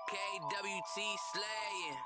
KWT slaying.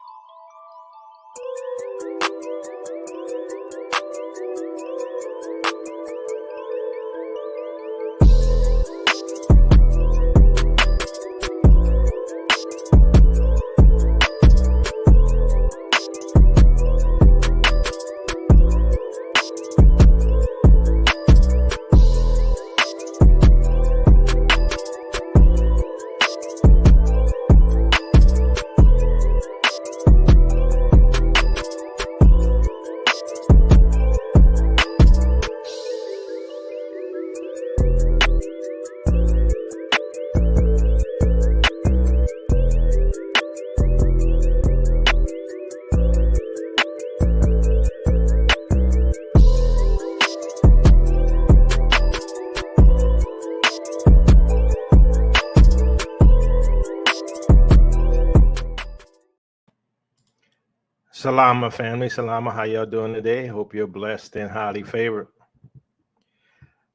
Salama family, salama, how y'all doing today? Hope you're blessed and highly favored.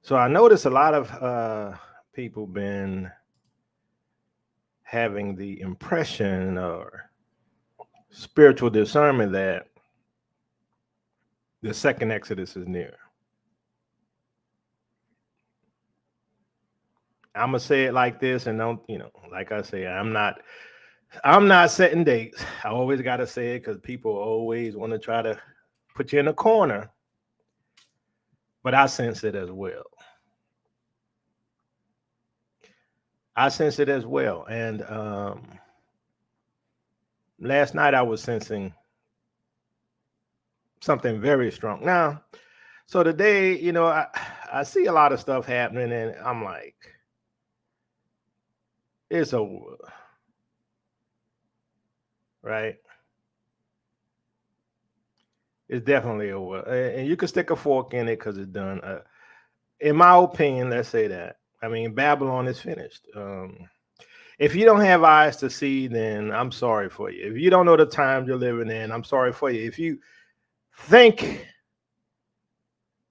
So I noticed a lot of people been having the impression or spiritual discernment that the second Exodus is near. I'm gonna say it like this, and don't, like I say, I'm not setting dates. I always gotta say it because people always want to try to put you in a corner, but I sense it as well. And last night I was sensing something very strong. Now, so today, I see a lot of stuff happening, and I'm like, it's over, right? It's definitely over, and you can stick a fork in it because it's done. In my opinion, let's say that. I mean, Babylon is finished. If you don't have eyes to see, then I'm sorry for you. If you don't know the times you're living in, I'm sorry for you. If you think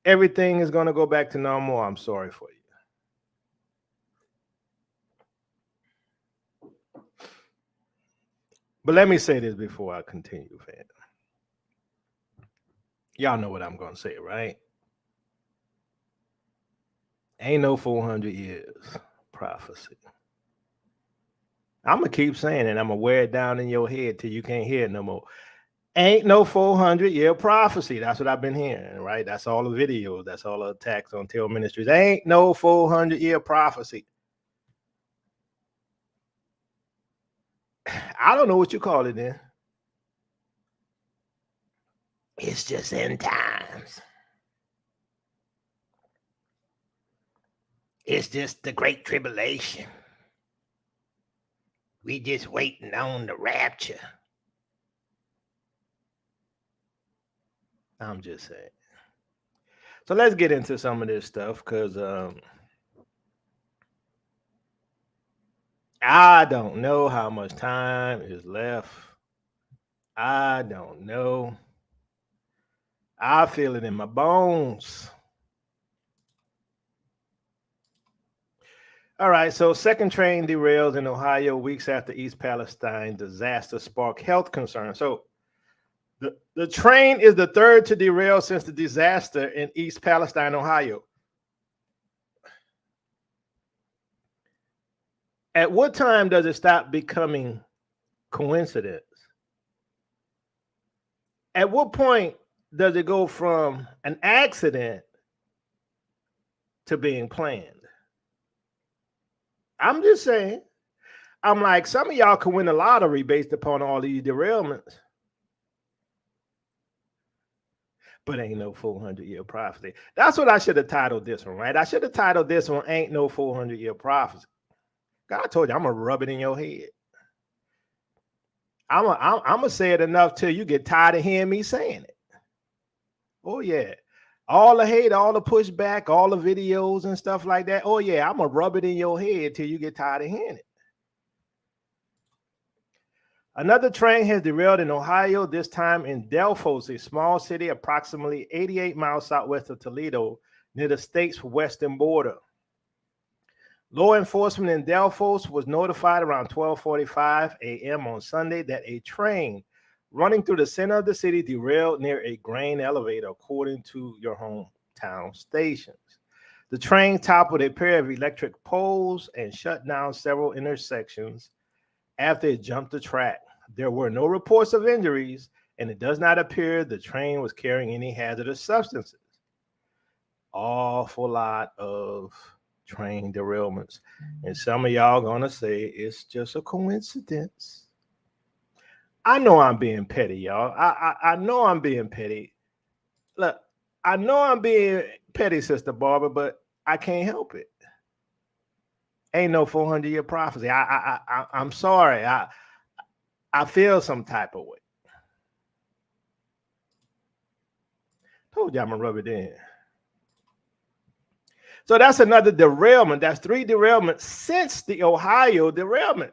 everything is going to go back to normal, I'm sorry for you. But let me say this before I continue, fam. Y'all know what I'm going to say, right? Ain't no 400 years prophecy. I'm going to keep saying it. I'm going to wear it down in your head till you can't hear it no more. Ain't no 400-year prophecy. That's what I've been hearing, right? That's all the videos. That's all the attacks on Tail Ministries. Ain't no 400-year prophecy. I don't know what you call it then. It's just end times. It's just the great tribulation. We just waiting on the rapture. I'm just saying. So let's get into some of this stuff because I don't know how much time is left. I don't know. I feel it in my bones. All right, so second train derails in Ohio weeks after East Palestine disaster sparked health concerns. So the train is the third to derail since the disaster in East Palestine, Ohio. At what time does it stop becoming coincidence? At what point does it go from an accident to being planned? I'm just saying. I'm like, some of y'all can win the lottery based upon all these derailments. But ain't no 400-year prophecy. That's what I should have titled this one, right? I should have titled this one, Ain't No 400-Year Prophecy. God told you, I'm going to rub it in your head. I'm going to say it enough till you get tired of hearing me saying it. Oh, yeah. All the hate, all the pushback, all the videos and stuff like that. Oh, yeah, I'm going to rub it in your head till you get tired of hearing it. Another train has derailed in Ohio, this time in Delphos, a small city approximately 88 miles southwest of Toledo, near the state's western border. Law enforcement in Delphos was notified around 12:45 a.m. on Sunday that a train running through the center of the city derailed near a grain elevator, according to your hometown stations. The train toppled a pair of electric poles and shut down several intersections after it jumped the track. There were no reports of injuries, and it does not appear the train was carrying any hazardous substances. Awful lot of train derailments. And some of y'all gonna say it's just a coincidence. I know I'm being petty, y'all. I know I'm being petty. Look, I know I'm being petty, Sister Barbara, but I can't help it. Ain't no 400-year prophecy. I'm sorry. I feel some type of way. Told you I'm gonna rub it in. So that's another derailment. That's 3 derailments since the Ohio derailment.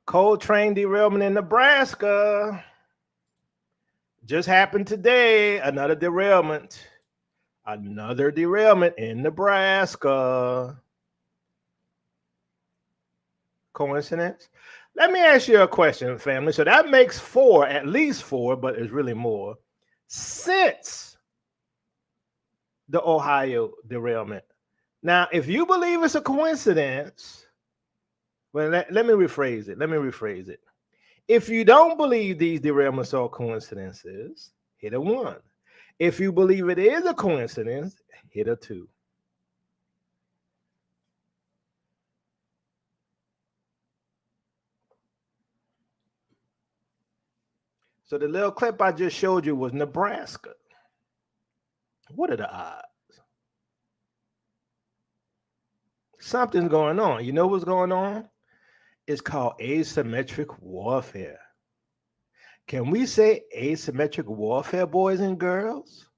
Coal train derailment in Nebraska. Just happened today. Another derailment. Another derailment in Nebraska. Coincidence? Let me ask you a question, family. So that makes 4, at least 4, but it's really more, since the Ohio derailment. Now, if you believe it's a coincidence, well, let me rephrase it. If you don't believe these derailments are coincidences, hit a 1. If you believe it is a coincidence, hit a 2. So the little clip I just showed you was Nebraska. What are the odds? Something's going on. You know what's going on? It's called asymmetric warfare. Can we say asymmetric warfare, boys and girls?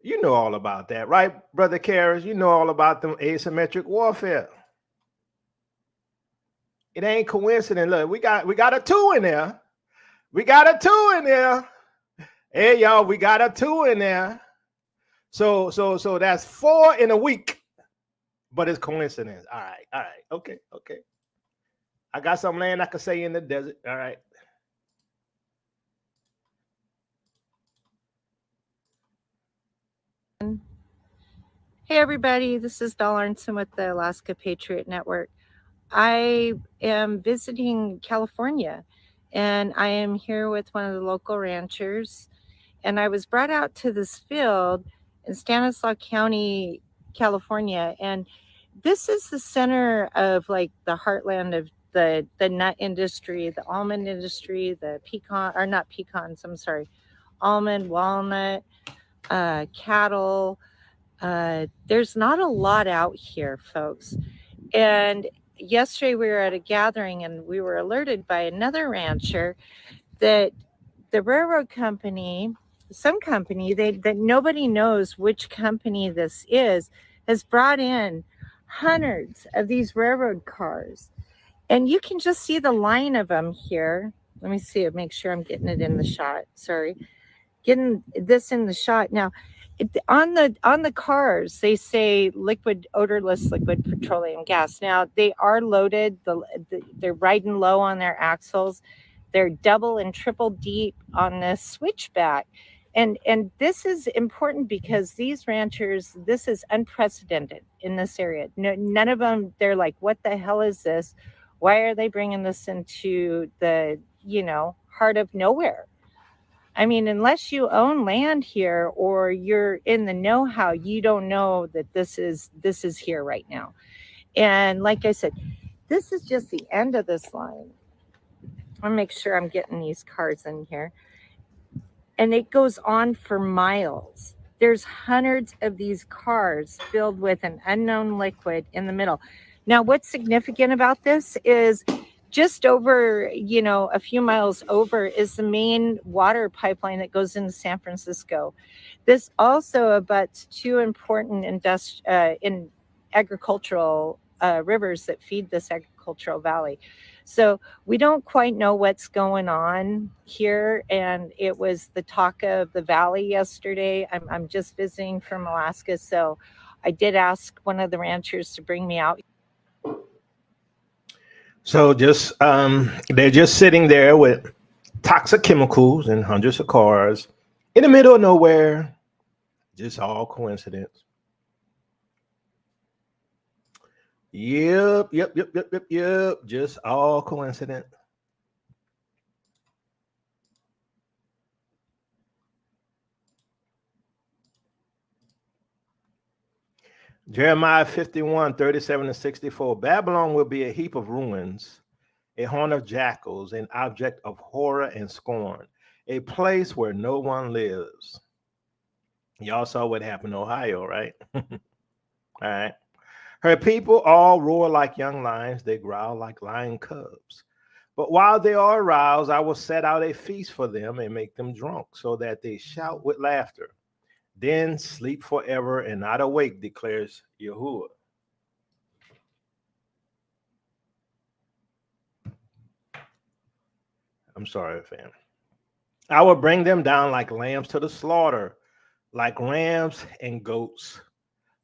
You know all about that, right, Brother Karras? You know all about them asymmetric warfare. It ain't coincidence. Look, we got a 2 in there. We got a 2 in there. Hey, y'all, we got a 2 in there. So that's 4 in a week, but it's coincidence. All right, okay. I got some land I could say in the desert. All right. Hey everybody, this is Belle Arnson with the Alaska Patriot Network. I am visiting California and I am here with one of the local ranchers, and I was brought out to this field in Stanislaus County, California, and this is the center of like the heartland of the nut industry, the almond industry, the pecan, or not pecans, I'm sorry, almond, walnut, cattle. There's not a lot out here, folks. And yesterday we were at a gathering and we were alerted by another rancher that the railroad company, some company that nobody knows which company this is, has brought in hundreds of these railroad cars. And you can just see the line of them here. Let me see it, make sure I'm getting it in the shot. Sorry. Getting this in the shot. Now, on the cars, they say liquid, odorless liquid petroleum gas. Now, they are loaded. They're riding low on their axles. They're double and triple deep on the switchback. And this is important because these ranchers, this is unprecedented in this area. No, none of them, they're like, what the hell is this? Why are they bringing this into the, heart of nowhere? I mean, unless you own land here or you're in the know-how, you don't know that this is here right now. And like I said, this is just the end of this line. I'll make sure I'm getting these cars in here. And it goes on for miles. There's hundreds of these cars filled with an unknown liquid in the middle. Now, what's significant about this is just over, a few miles over is the main water pipeline that goes into San Francisco. This also abuts two important in agricultural rivers that feed this agricultural valley. So we don't quite know what's going on here. And it was the talk of the valley yesterday. I'm just visiting from Alaska. So I did ask one of the ranchers to bring me out. So just they're just sitting there with toxic chemicals and hundreds of cars in the middle of nowhere. Just all coincidence. Yep. Just all coincidence. Jeremiah 51:37-64. Babylon will be a heap of ruins, a haunt of jackals, an object of horror and scorn, a place where no one lives. Y'all saw what happened in Ohio, right? All right. Her people all roar like young lions, they growl like lion cubs. But while they are aroused, I will set out a feast for them and make them drunk, so that they shout with laughter. Then sleep forever and not awake, declares Yahuwah. I'm sorry, fam. I will bring them down like lambs to the slaughter, like rams and goats.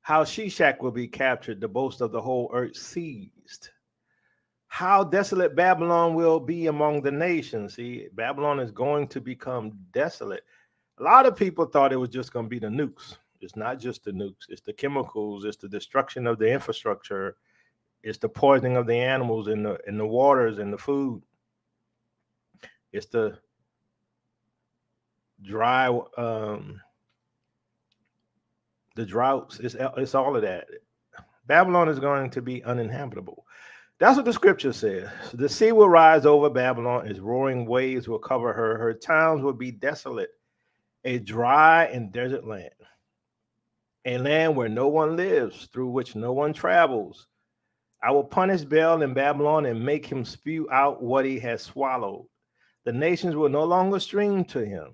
How Shishak will be captured, the boast of the whole earth seized. How desolate Babylon will be among the nations. See, Babylon is going to become desolate. A lot of people thought it was just going to be the nukes. It's not just the nukes, it's the chemicals, it's the destruction of the infrastructure, it's the poisoning of the animals in the waters and the food. It's the dry the droughts, it's all of that. Babylon is going to be uninhabitable. That's what the scripture says. The sea will rise over Babylon, its roaring waves will cover her. Her towns will be desolate, a dry and desert land, a land where no one lives, through which no one travels. I will punish Baal in Babylon and make him spew out what he has swallowed. The nations will no longer stream to him,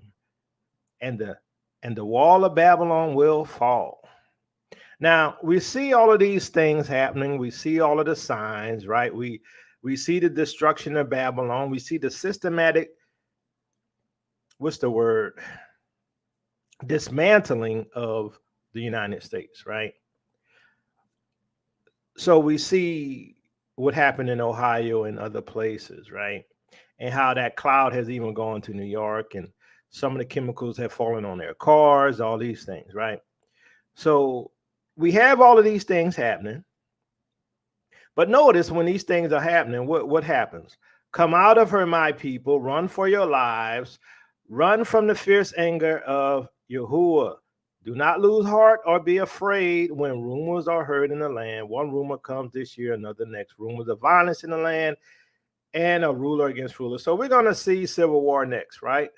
and the wall of Babylon will fall. Now we see all of these things happening. We see all of the signs, right? We see the destruction of Babylon. We see the systematic, what's the word? Dismantling of the United States, right? So we see what happened in Ohio and other places, right? And how that cloud has even gone to New York, and some of the chemicals have fallen on their cars, all these things, right? So we have all of these things happening. But notice when these things are happening, what happens? Come out of her, my people, run for your lives, run from the fierce anger of Yahuwah. Do not lose heart or be afraid when rumors are heard in the land. One rumor comes this year, another next. Rumors of violence in the land and a ruler against ruler. So we're going to see civil war next, right?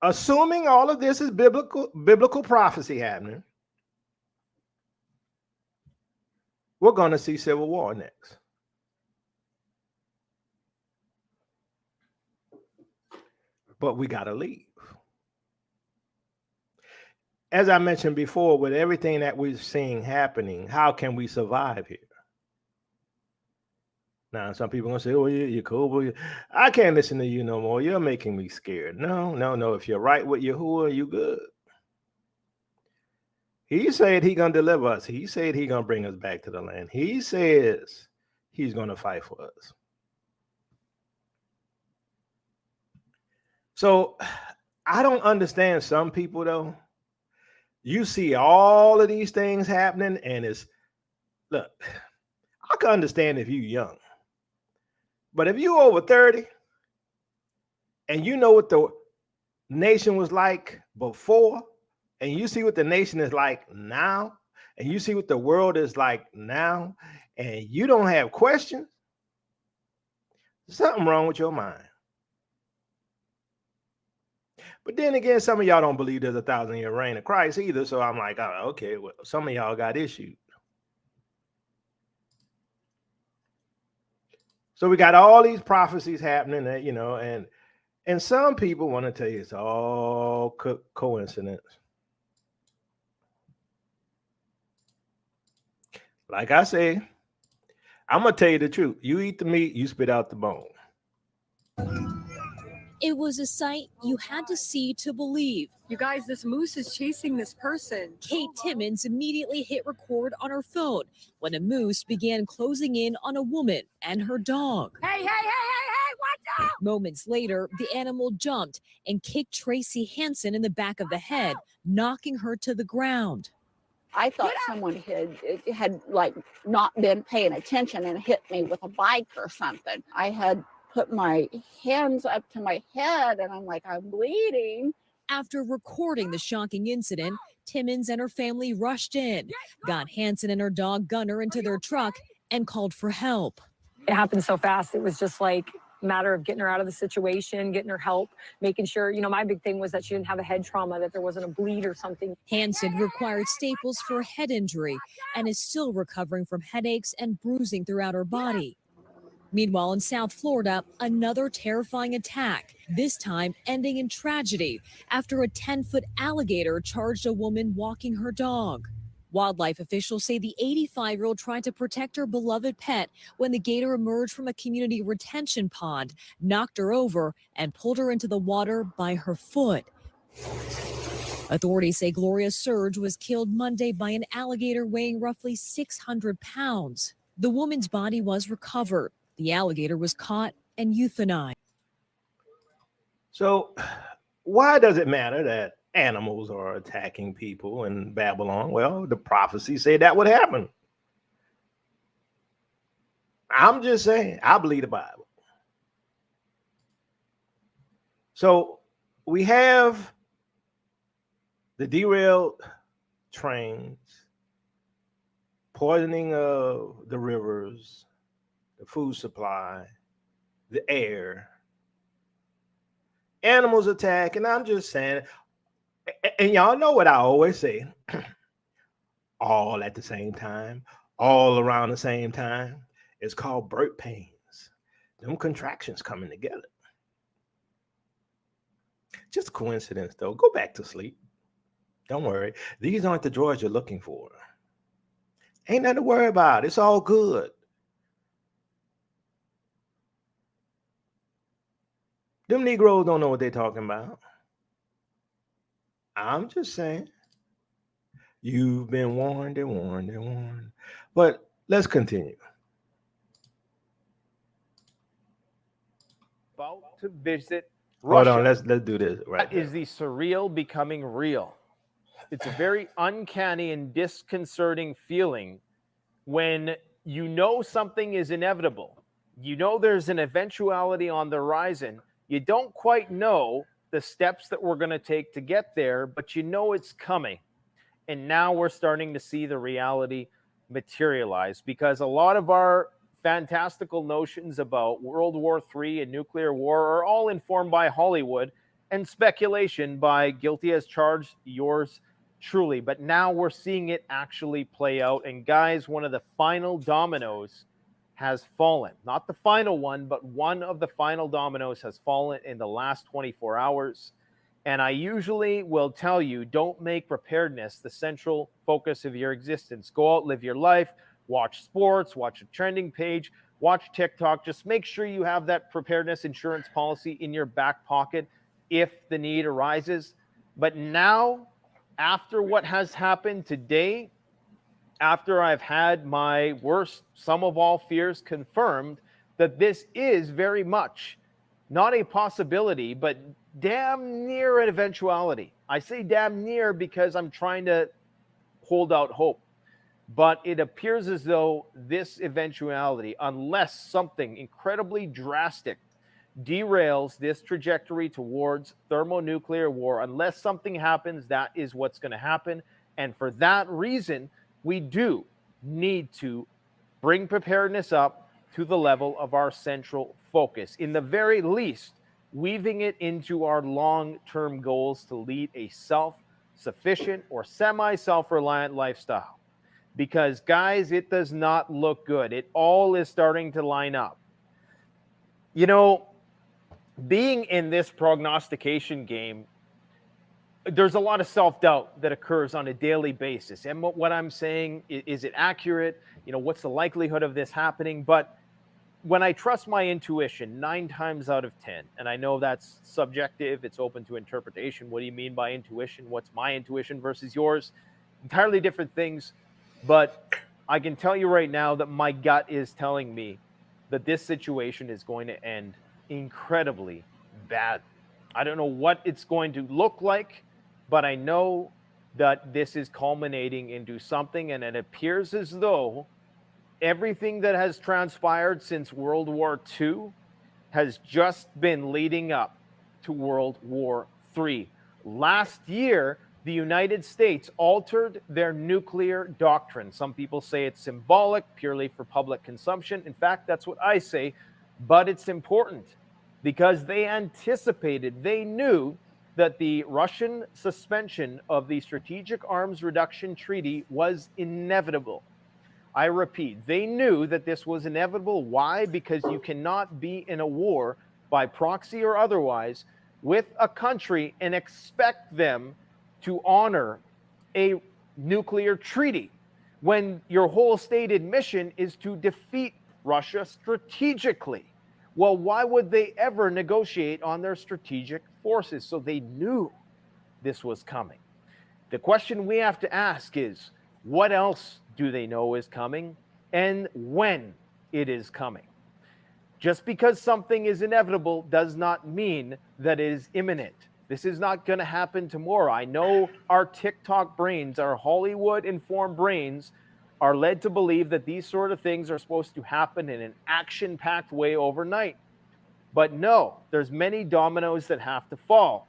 Assuming all of this is biblical prophecy happening, we're going to see civil war next. But we got to leave. As I mentioned before, with everything that we're seeing happening, how can we survive here? Now, some people are going to say, oh, you're cool. But I can't listen to you no more. You're making me scared. No. If you're right with Yahuwah, you good. He said he going to deliver us. He said he going to bring us back to the land. He says he's going to fight for us. So I don't understand some people, though. You see all of these things happening, and look, I can understand if you're young. But if you over 30 and you know what the nation was like before, and you see what the nation is like now, and you see what the world is like now, and you don't have questions, something wrong with your mind. But then again, some of y'all don't believe there's a 1,000-year reign of Christ either. So I'm like, oh, okay, well, some of y'all got issues. So we got all these prophecies happening that, you know, and some people want to tell you it's all coincidence. Like I say, I'm going to tell you the truth. You eat the meat, you spit out the bone. It was a sight you had to see to believe. You guys, this moose is chasing this person. Kate Timmons immediately hit record on her phone when a moose began closing in on a woman and her dog. Hey, watch out! Moments later, the animal jumped and kicked Tracy Hansen in the back of the head, knocking her to the ground. I thought someone had like not been paying attention and hit me with a bike or something. I had put my hands up to my head and I'm like, I'm bleeding. After recording the shocking incident, Timmons and her family rushed in, got Hansen and her dog Gunner into their truck, and called for help. It happened so fast. It was just like a matter of getting her out of the situation, getting her help, making sure, you know, my big thing was that she didn't have a head trauma, that there wasn't a bleed or something. Hansen required staples for a head injury and is still recovering from headaches and bruising throughout her body. Meanwhile, in South Florida, another terrifying attack, this time ending in tragedy after a 10-foot alligator charged a woman walking her dog. Wildlife officials say the 85-year-old tried to protect her beloved pet when the gator emerged from a community retention pond, knocked her over, and pulled her into the water by her foot. Authorities say Gloria Surge was killed Monday by an alligator weighing roughly 600 pounds. The woman's body was recovered. The alligator was caught and euthanized. So why does it matter that animals are attacking people in Babylon? Well, the prophecy said that would happen. I'm just saying, I believe the Bible. So we have the derailed trains, poisoning of the rivers, the food supply, the air, animals attack, and I'm just saying, and y'all know what I always say, all at the same time, all around the same time. It's called birth pains. Them contractions coming together. Just a coincidence, though. Go back to sleep. Don't worry. These aren't the drawers you're looking for. Ain't nothing to worry about. It's all good. Them Negroes don't know what they're talking about. I'm just saying. You've been warned and warned and warned. But let's continue. About to visit Russia. Hold on, let's do this right there. Is the surreal becoming real? It's a very uncanny and disconcerting feeling when you know something is inevitable. You know there's an eventuality on the horizon. You don't quite know the steps that we're going to take to get there, but you know it's coming. And now we're starting to see the reality materialize, because a lot of our fantastical notions about World War III and nuclear war are all informed by Hollywood and speculation by guilty as charged, yours truly. But now we're seeing it actually play out. And guys, one of the final dominoes has fallen. Not the final one, but one of the final dominoes has fallen in the last 24 hours. And I usually will tell you, don't make preparedness the central focus of your existence. Go out, live your life, watch sports, watch a trending page, watch TikTok. Just make sure you have that preparedness insurance policy in your back pocket if the need arises. But now, after what has happened today, after I've had my worst sum of all fears confirmed, that this is very much not a possibility, but damn near an eventuality. I say damn near because I'm trying to hold out hope. But it appears as though this eventuality, unless something incredibly drastic derails this trajectory towards thermonuclear war, unless something happens, that is what's going to happen. And for that reason, we do need to bring preparedness up to the level of our central focus. In the very least, weaving it into our long-term goals to lead a self-sufficient or semi-self-reliant lifestyle. Because, guys, it does not look good. It all is starting to line up. You know, being in this prognostication game, there's a lot of self-doubt that occurs on a daily basis. And what I'm saying, is it accurate? You know, what's the likelihood of this happening? But when I trust my intuition 9 times out of 10, and I know that's subjective, it's open to interpretation. What do you mean by intuition? What's my intuition versus yours? Entirely different things. But I can tell you right now that my gut is telling me that this situation is going to end incredibly bad. I don't know what it's going to look like, but I know that this is culminating into something, and it appears as though everything that has transpired since World War II has just been leading up to World War III. Last year, the United States altered their nuclear doctrine. Some people say it's symbolic, purely for public consumption. In fact, that's what I say, but it's important because they anticipated, they knew that the Russian suspension of the Strategic Arms Reduction Treaty was inevitable. I repeat, they knew that this was inevitable. Why? Because you cannot be in a war by proxy or otherwise with a country and expect them to honor a nuclear treaty when your whole stated mission is to defeat Russia strategically. Well, why would they ever negotiate on their strategic forces? So they knew this was coming. The question we have to ask is, what else do they know is coming and when it is coming? Just because something is inevitable does not mean that it is imminent. This is not going to happen tomorrow. I know our TikTok brains, our Hollywood-informed brains, are led to believe that these sort of things are supposed to happen in an action-packed way overnight. But no, there's many dominoes that have to fall.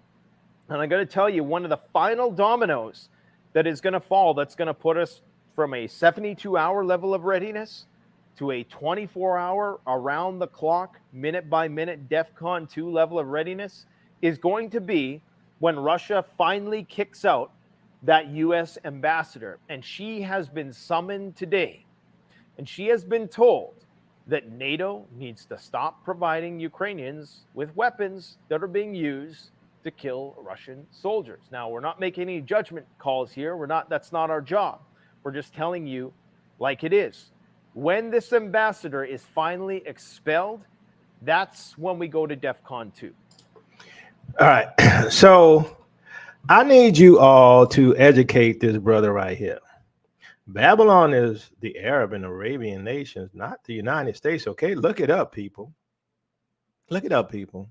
And I'm going to tell you, one of the final dominoes that is going to fall, that's going to put us from a 72-hour level of readiness to a 24-hour, around-the-clock, minute-by-minute DEFCON 2 level of readiness, is going to be when Russia finally kicks out that U.S. ambassador. And she has been summoned today. And she has been told that NATO needs to stop providing Ukrainians with weapons that are being used to kill Russian soldiers. Now, we're not making any judgment calls here. That's not our job. We're just telling you like it is. When this ambassador is finally expelled, that's when we go to DEFCON 2. All right. So I need you all to educate this brother right here. Babylon is the Arab and Arabian nations, not the United States. Okay, look it up, people. Look it up, people.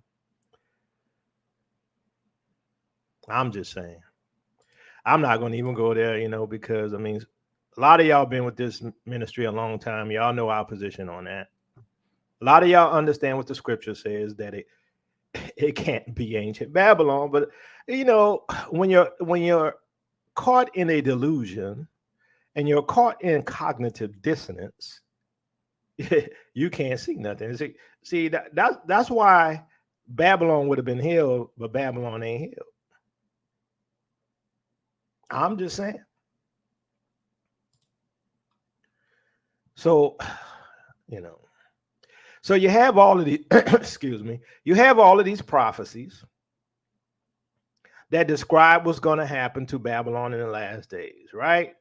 I'm just saying. I'm not going to even go there, because, a lot of y'all been with this ministry a long time. Y'all know our position on that. A lot of y'all understand what the scripture says, that it can't be ancient Babylon. But, when you're caught in a delusion and you're caught in cognitive dissonance, you can't see nothing. See that's why Babylon would have been healed, but Babylon ain't healed. I'm just saying. So, so you have all of these, excuse me, you have all of these prophecies that describe what's going to happen to Babylon in the last days, right?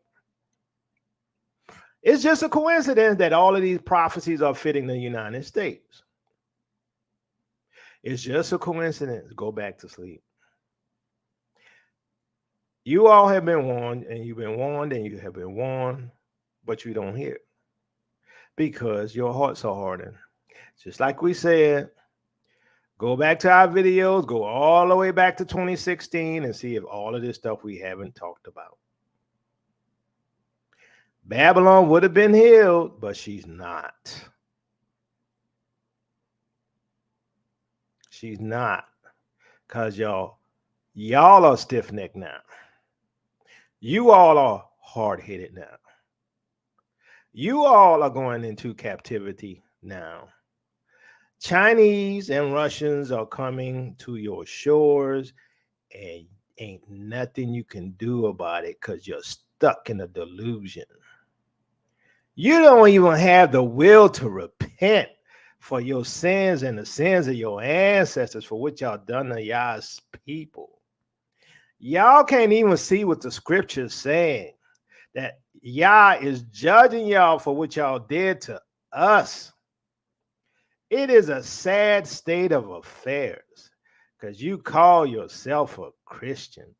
It's just a coincidence that all of these prophecies are fitting the United States. It's just a coincidence. Go back to sleep. You all have been warned, and you've been warned, and you have been warned, but you don't hear, because your hearts are hardened. Just like we said, go back to our videos, go all the way back to 2016 and see if all of this stuff we haven't talked about. Babylon would have been healed, but she's not. She's not, because y'all are stiff-necked now. You all are hard-headed now. You all are going into captivity now. Chinese and Russians are coming to your shores, and ain't nothing you can do about it because you're stuck in a delusion. You don't even have the will to repent for your sins and the sins of your ancestors for what y'all done to y'all's people. Y'all can't even see what the scripture's saying, that Yah is judging y'all for what y'all did to us. It is a sad state of affairs because you call yourself a Christian,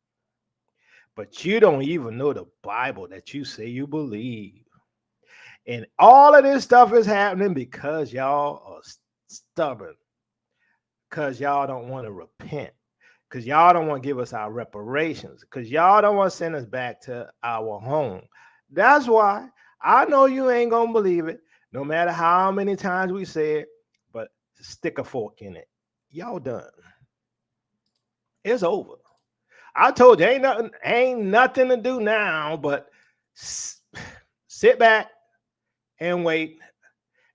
but you don't even know the Bible that you say you believe. And all of this stuff is happening because y'all are stubborn, because y'all don't want to repent, because y'all don't want to give us our reparations, because y'all don't want to send us back to our home. That's why I know you ain't going to believe it, no matter how many times we say it, but stick a fork in it. Y'all done. It's over. I told you ain't nothing to do now but sit back and wait,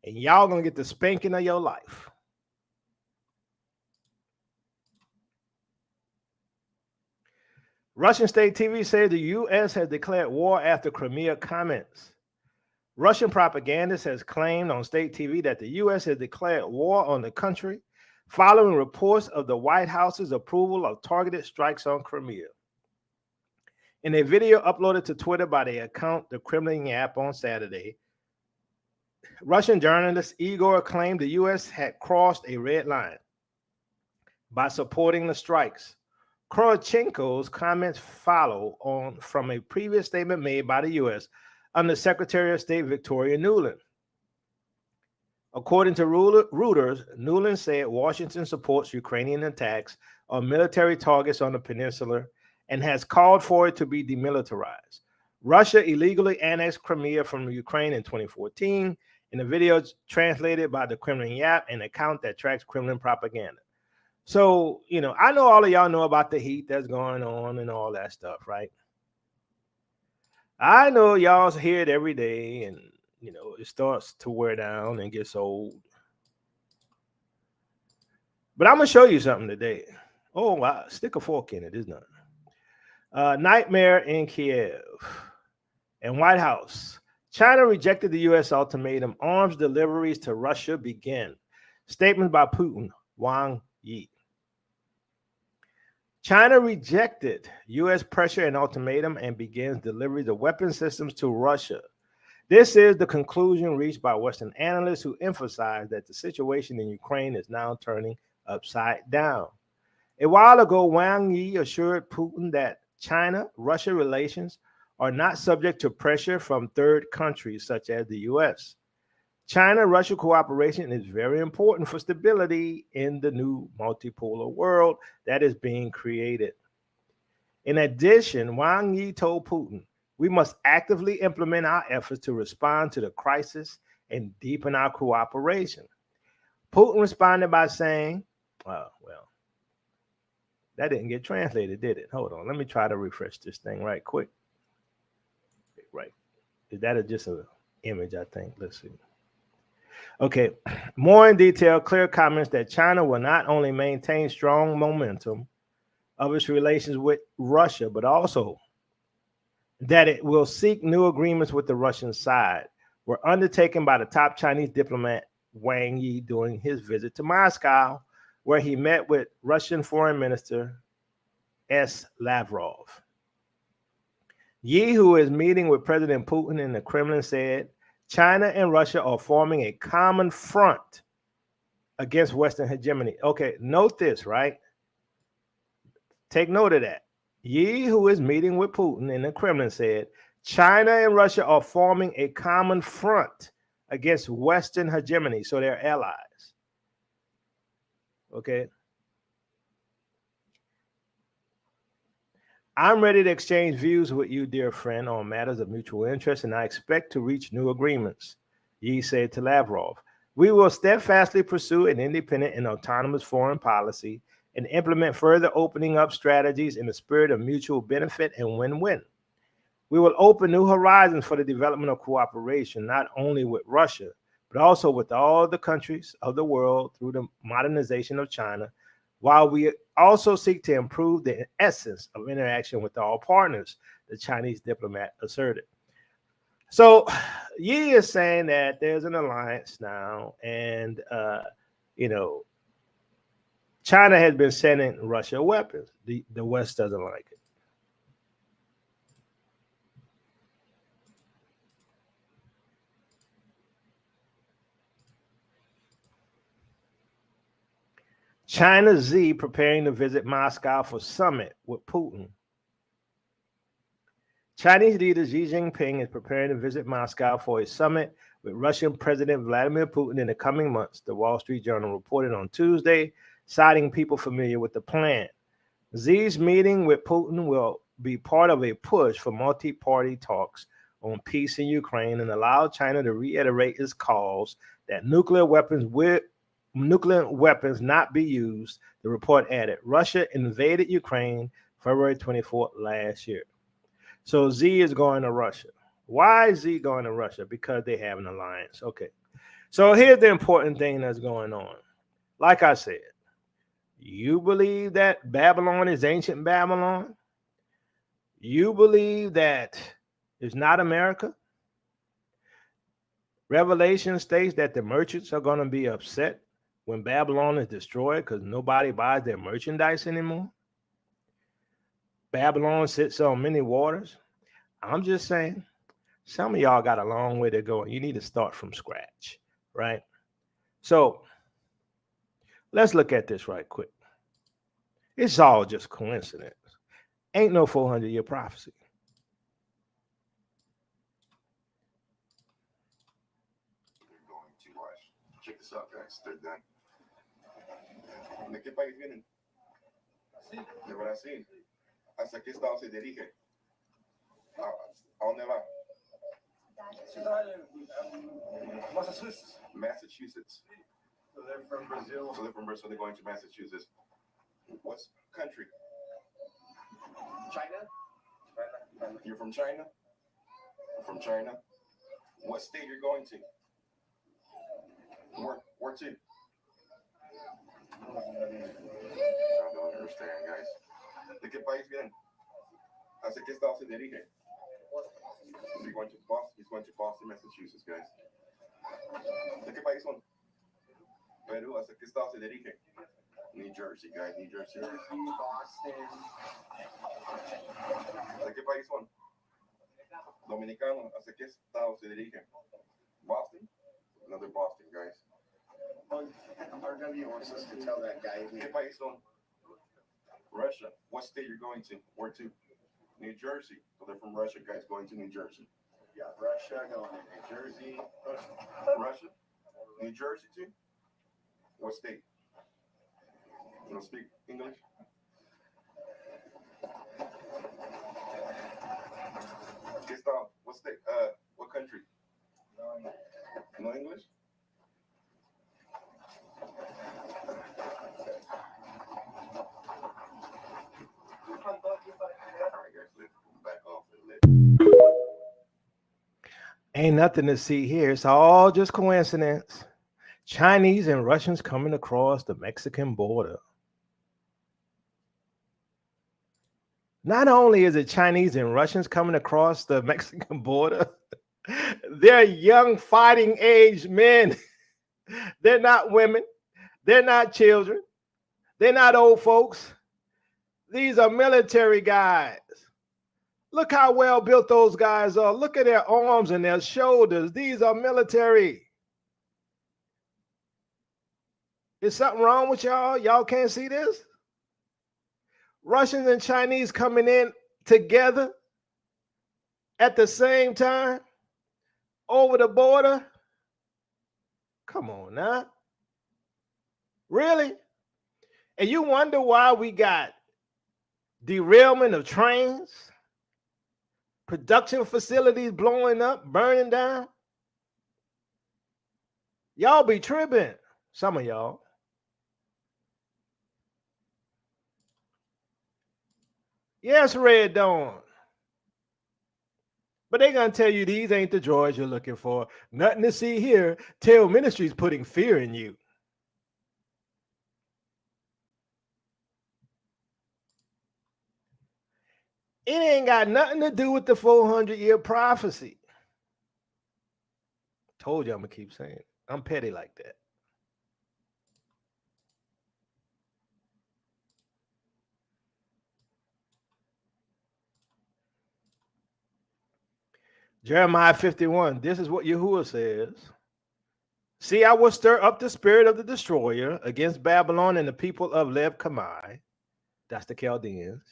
and y'all gonna get the spanking of your life. Russian state TV says the U.S. has declared war after Crimea comments. Russian propagandist has claimed on state TV that the U.S. has declared war on the country following reports of the White House's approval of targeted strikes on Crimea. In a video uploaded to Twitter by the account The Kremlin app on Saturday, Russian journalist Igor claimed the U.S. had crossed a red line by supporting the strikes. Korotchenko's comments follow on from a previous statement made by the U.S. under Secretary of State Victoria Nuland. According to Reuters, Nuland said Washington supports Ukrainian attacks on military targets on the peninsula and has called for it to be demilitarized. Russia illegally annexed Crimea from Ukraine in 2014. In the video translated by the Kremlin app, an account that tracks Kremlin propaganda. So, I know all of y'all know about the heat that's going on and all that stuff, right? I know y'all hear it every day, and, it starts to wear down and gets old. But I'm going to show you something today. Oh, wow. Stick a fork in it. It's nothing. Nightmare in Kiev and White House. China rejected the U.S. ultimatum. Arms deliveries to Russia begin. Statement by Putin, Wang Yi. China rejected U.S. pressure and ultimatum and begins deliveries of weapon systems to Russia. This is the conclusion reached by Western analysts who emphasize that the situation in Ukraine is now turning upside down. A while ago, Wang Yi assured Putin that China-Russia relations are not subject to pressure from third countries such as the U.S. China-Russia cooperation is very important for stability in the new multipolar world that is being created. In addition, Wang Yi told Putin, we must actively implement our efforts to respond to the crisis and deepen our cooperation. Putin responded by saying, well, that didn't get translated, did it? Hold on, let me try to refresh this thing right quick. Right. Is that just an image, I think? Let's see. Okay, more in detail, clear comments that China will not only maintain strong momentum of its relations with Russia, but also that it will seek new agreements with the Russian side were undertaken by the top Chinese diplomat Wang Yi during his visit to Moscow, where he met with Russian Foreign Minister S. Lavrov. Yi, who is meeting with President Putin in the Kremlin, said China and Russia are forming a common front against Western hegemony. Okay, note this, right? Take note of that. Yi, who is meeting with Putin in the Kremlin, said China and Russia are forming a common front against Western hegemony, so they're allies. Okay. I'm ready to exchange views with you, dear friend, on matters of mutual interest, and I expect to reach new agreements, Yi said to Lavrov. We will steadfastly pursue an independent and autonomous foreign policy and implement further opening up strategies in the spirit of mutual benefit and win-win. We will open new horizons for the development of cooperation, not only with Russia, but also with all the countries of the world through the modernization of China, while we also seek to improve the essence of interaction with all partners, the Chinese diplomat asserted. So Yi is saying that there's an alliance now, and you know, China has been sending Russia weapons. The West doesn't like it. China Xi preparing to visit Moscow for summit with Putin. Chinese leader Xi Jinping is preparing to visit Moscow for a summit with Russian President Vladimir Putin in the coming months, the Wall Street Journal reported on Tuesday, citing people familiar with the plan. Xi's meeting with Putin will be part of a push for multi-party talks on peace in Ukraine and allow China to reiterate its calls that nuclear weapons not be used. The report added, Russia invaded Ukraine February 24th last year. So Xi is going to Russia. Why is Xi going to Russia? Because they have an alliance. Okay. So here's the important thing that's going on. Like I said, you believe that Babylon is ancient Babylon? You believe that it's not America? Revelation states that the merchants are going to be upset when Babylon is destroyed because nobody buys their merchandise anymore. Babylon sits on many waters. I'm just saying, some of y'all got a long way to go and you need to start from scratch, right? So let's look at this right quick. It's all just coincidence. Ain't no 400-year prophecy. Check this out, guys. They're done. ¿De qué país vienen? De Brasil. ¿Hacia qué estado se dirige? ¿A dónde va? Massachusetts. Massachusetts. So they're from Brazil. So they're going to Massachusetts. What's country? China. You're from China? From China. What state you're going to? Where to? I don't understand, guys. ¿De qué país vienen? ¿Hacia qué estado se dirige? He's going to Boston, Massachusetts, guys. ¿De qué país son? Perú. ¿Hacia qué estado se dirige? New Jersey, guys. New Jersey. Boston. ¿De qué país son? Dominicano. ¿Hacia qué estado se dirige? Boston. Another Boston, guys. RW wants us to tell that guy. ¿Qué país son? Russia. What state you're going to? Where to? New Jersey. So they're from Russia, guys, going to New Jersey. Yeah, Russia going to New Jersey. Russia? New Jersey too? What state? You don't speak English? ¿Qué estado? What state? What country? No English? Ain't nothing to see here. It's all just coincidence. Chinese and Russians coming across the Mexican border. Not only is it Chinese and Russians coming across the Mexican border, they're young fighting age men. They're not women. They're not children. They're not old folks. These are military guys. Look how well built those guys are. Look at their arms and their shoulders. These are military. Is something wrong with y'all? Y'all can't see this? Russians and Chinese coming in together at the same time over the border. Come on now. Really? And you wonder why we got derailment of trains, production facilities blowing up, burning down? Y'all be tripping, some of y'all. Yes, Red Dawn. But they're going to tell you these ain't the droids you're looking for. Nothing to see here. Tell Ministries putting fear in you. It ain't got nothing to do with the 400-year prophecy. Told you I'm going to keep saying it. I'm petty like that. Jeremiah 51. This is what Yahuwah says. See, I will stir up the spirit of the destroyer against Babylon and the people of Leb Kamai. That's the Chaldeans.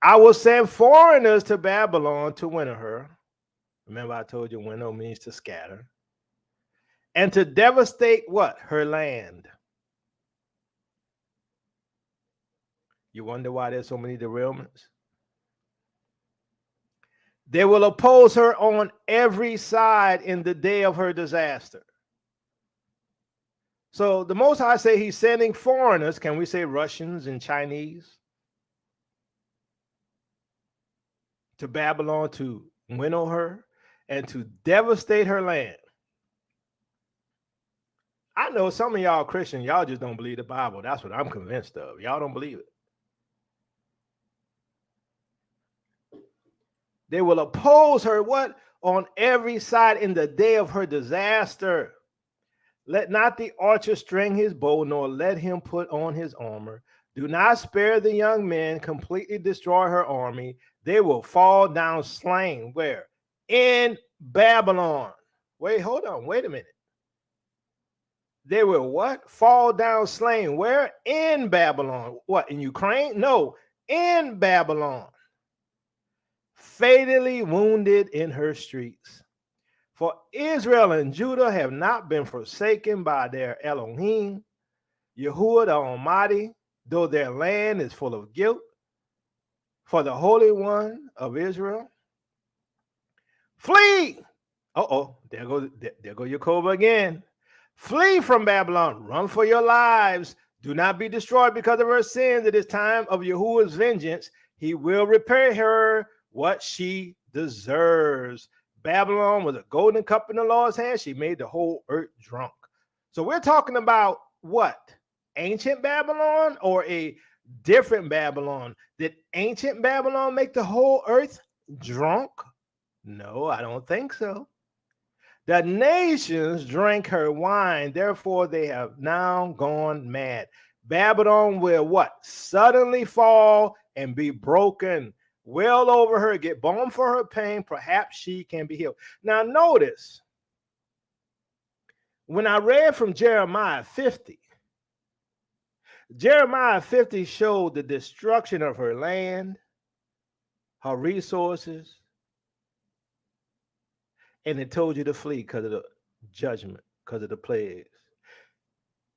I will send foreigners to Babylon to winnow her. Remember, I told you winnow means to scatter. And to devastate what? Her land. You wonder why there's so many derailments? They will oppose her on every side in the day of her disaster. So the Most High say he's sending foreigners, can we say Russians and Chinese, to Babylon to winnow her and to devastate her land. I know some of y'all Christians, y'all just don't believe the Bible. That's what I'm convinced of. Y'all don't believe it. They will oppose her, what? On every side in the day of her disaster. Let not the archer string his bow, nor let him put on his armor. Do not spare the young men, completely destroy her army. They will fall down slain. Where? In Babylon. Wait, hold on. Wait a minute. They will what? Fall down slain. Where? In Babylon. What? In Ukraine? No, in Babylon. Fatally wounded in her streets. For Israel and Judah have not been forsaken by their Elohim, Yahuwah the Almighty, though their land is full of guilt. For the Holy One of Israel, flee. There go Yaakov again. Flee from Babylon. Run for your lives. Do not be destroyed because of her sins. It is time of Yahuwah's vengeance. He will repay her what she deserves. Babylon was a golden cup in the Lord's hand. She made the whole earth drunk. So we're talking about what? Ancient Babylon or a different Babylon? Did ancient Babylon make the whole earth drunk? No, I don't think so. The nations drank her wine, therefore they have now gone mad. Babylon will what? Suddenly fall and be broken. Well over her, get balm for her pain, perhaps she can be healed. Now notice, when I read from Jeremiah 50, Jeremiah 50 showed the destruction of her land, her resources, and it told you to flee because of the judgment, because of the plagues.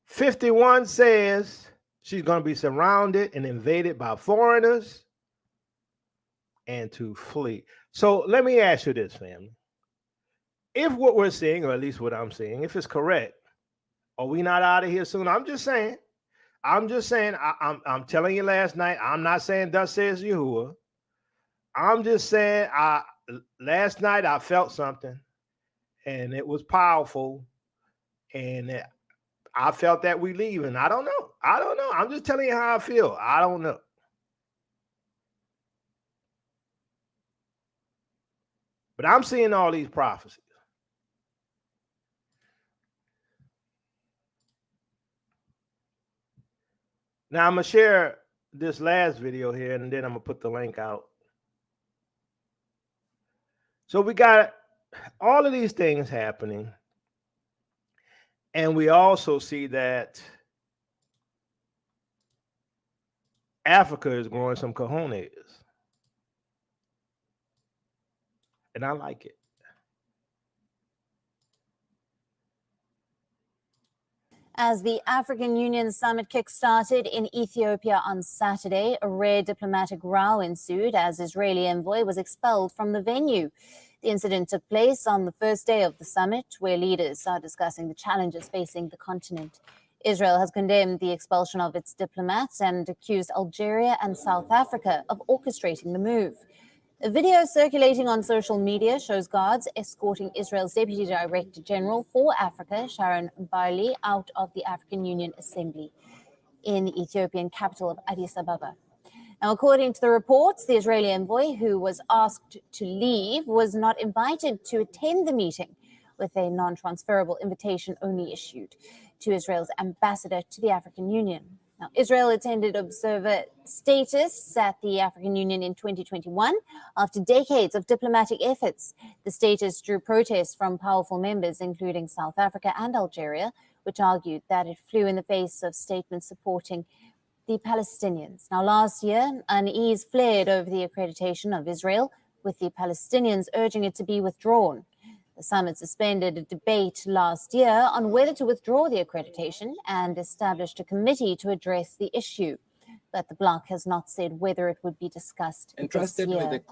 51 says she's going to be surrounded and invaded by foreigners and to flee. So let me ask you this, family. If what we're seeing, or at least what I'm seeing, if it's correct, are we not out of here soon? I'm just saying. I'm telling you last night, I'm not saying thus says Yahuwah. I'm just saying last night I felt something and it was powerful and I felt that we leaving. I don't know. I'm just telling you how I feel. I don't know. But I'm seeing all these prophecies. Now I'm going to share this last video here and then I'm going to put the link out. So we got all of these things happening. And we also see that Africa is growing some cojones. And I like it. As the African Union summit kick-started in Ethiopia on Saturday, a rare diplomatic row ensued as Israeli envoy was expelled from the venue. The incident took place on the first day of the summit, where leaders are discussing the challenges facing the continent. Israel has condemned the expulsion of its diplomats and accused Algeria and South Africa of orchestrating the move. A video circulating on social media shows guards escorting Israel's Deputy Director General for Africa, Sharon Barley, out of the African Union Assembly in the Ethiopian capital of Addis Ababa. Now, according to the reports, the Israeli envoy, who was asked to leave, was not invited to attend the meeting, with a non-transferable invitation only issued to Israel's ambassador to the African Union. Now, Israel attended observer status at the African Union in 2021 after decades of diplomatic efforts. The status drew protests from powerful members, including South Africa and Algeria, which argued that it flew in the face of statements supporting the Palestinians. Now, last year, unease flared over the accreditation of Israel, with the Palestinians urging it to be withdrawn. The summit suspended a debate last year on whether to withdraw the accreditation and established a committee to address the issue. But the bloc has not said whether it would be discussed this year.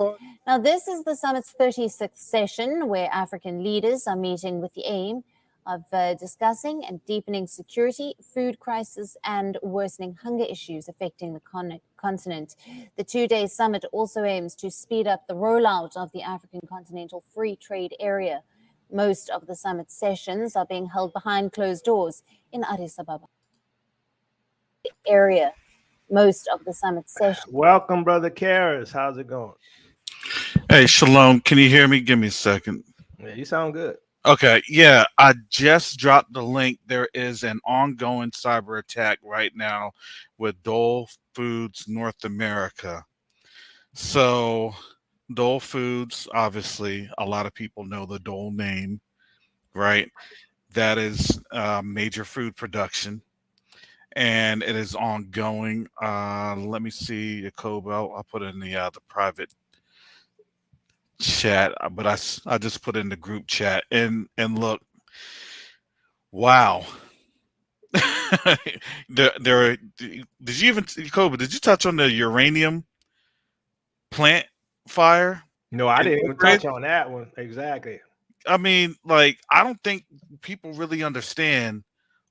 Now, this is the summit's 36th session, where African leaders are meeting with the aim of discussing and deepening security, food crisis, and worsening hunger issues affecting the continent. The two-day summit also aims to speed up the rollout of the African Continental Free Trade Area. Most of the summit sessions are being held behind closed doors in Addis Ababa. Most of the summit sessions. Welcome, Brother Karras. How's it going? Hey, Shalom. Can you hear me? Give me a second. Yeah, you sound good. Okay, yeah, I just dropped the link. There is an ongoing cyber attack right now with Dole Foods North America. So, Dole Foods, obviously, a lot of people know the Dole name, right? That is major food production, and it is ongoing. Let me see, Jacob. I'll put it in the private chat, but I just put in the group chat and look, wow. Did you even, Kobe, did you touch on the uranium plant fire? No, I didn't even touch on that one. Exactly. I mean, like, I don't think people really understand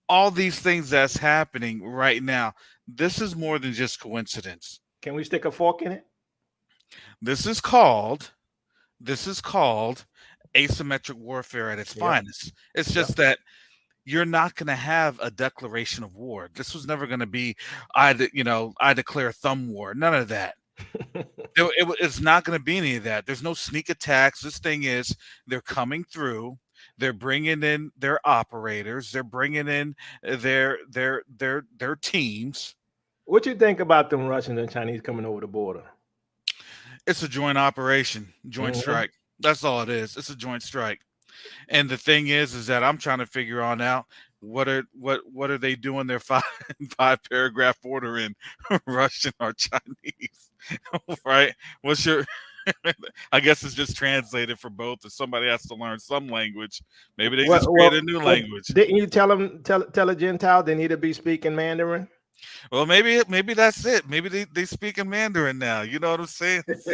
all these things that's happening right now. This is more than just coincidence. Can we stick a fork in it? This is called asymmetric warfare at its finest. It's just that you're not going to have a declaration of war. This was never going to be, I declare thumb war. None of that. It's not going to be any of that. There's no sneak attacks. This thing is, they're coming through. They're bringing in their operators. They're bringing in their teams. What you think about them Russians and Chinese coming over the border? It's a joint operation, joint strike. That's all it is. It's a joint strike. And the thing is that I'm trying to figure on out what are they doing their five paragraph order in Russian or Chinese, right? What's your? I guess it's just translated for both. If somebody has to learn some language, maybe they just create a new language. Didn't you tell a Gentile they need to be speaking Mandarin? Well, maybe that's it. Maybe they speak in Mandarin now. You know what I'm saying? So.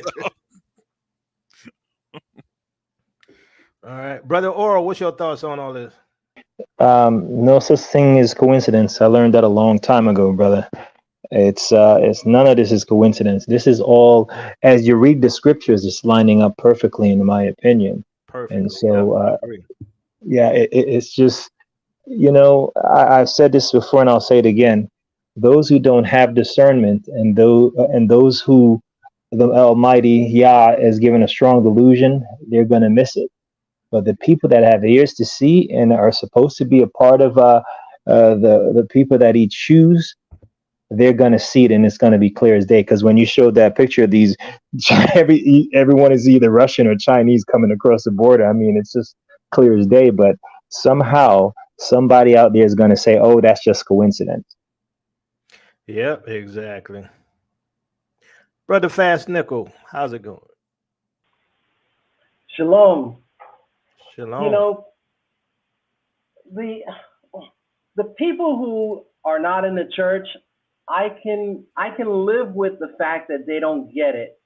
All right, Brother Oral, what's your thoughts on all this? No such thing as coincidence. I learned that a long time ago, brother. It's none of this is coincidence. This is all, as you read the scriptures, it's lining up perfectly, in my opinion. Perfect. And so, it's just, I've said this before, and I'll say it again. Those who don't have discernment, and those who the Almighty Yah has given a strong delusion, they're going to miss it. But the people that have ears to see and are supposed to be a part of the people that He choose, they're going to see it, and it's going to be clear as day. Because when you showed that picture of these, everyone is either Russian or Chinese coming across the border. I mean, it's just clear as day. But somehow somebody out there is going to say, "Oh, that's just coincidence." Yep, exactly. Brother Fast Nickel, how's it going? Shalom. Shalom. The people who are not in the church, I can live with the fact that they don't get it.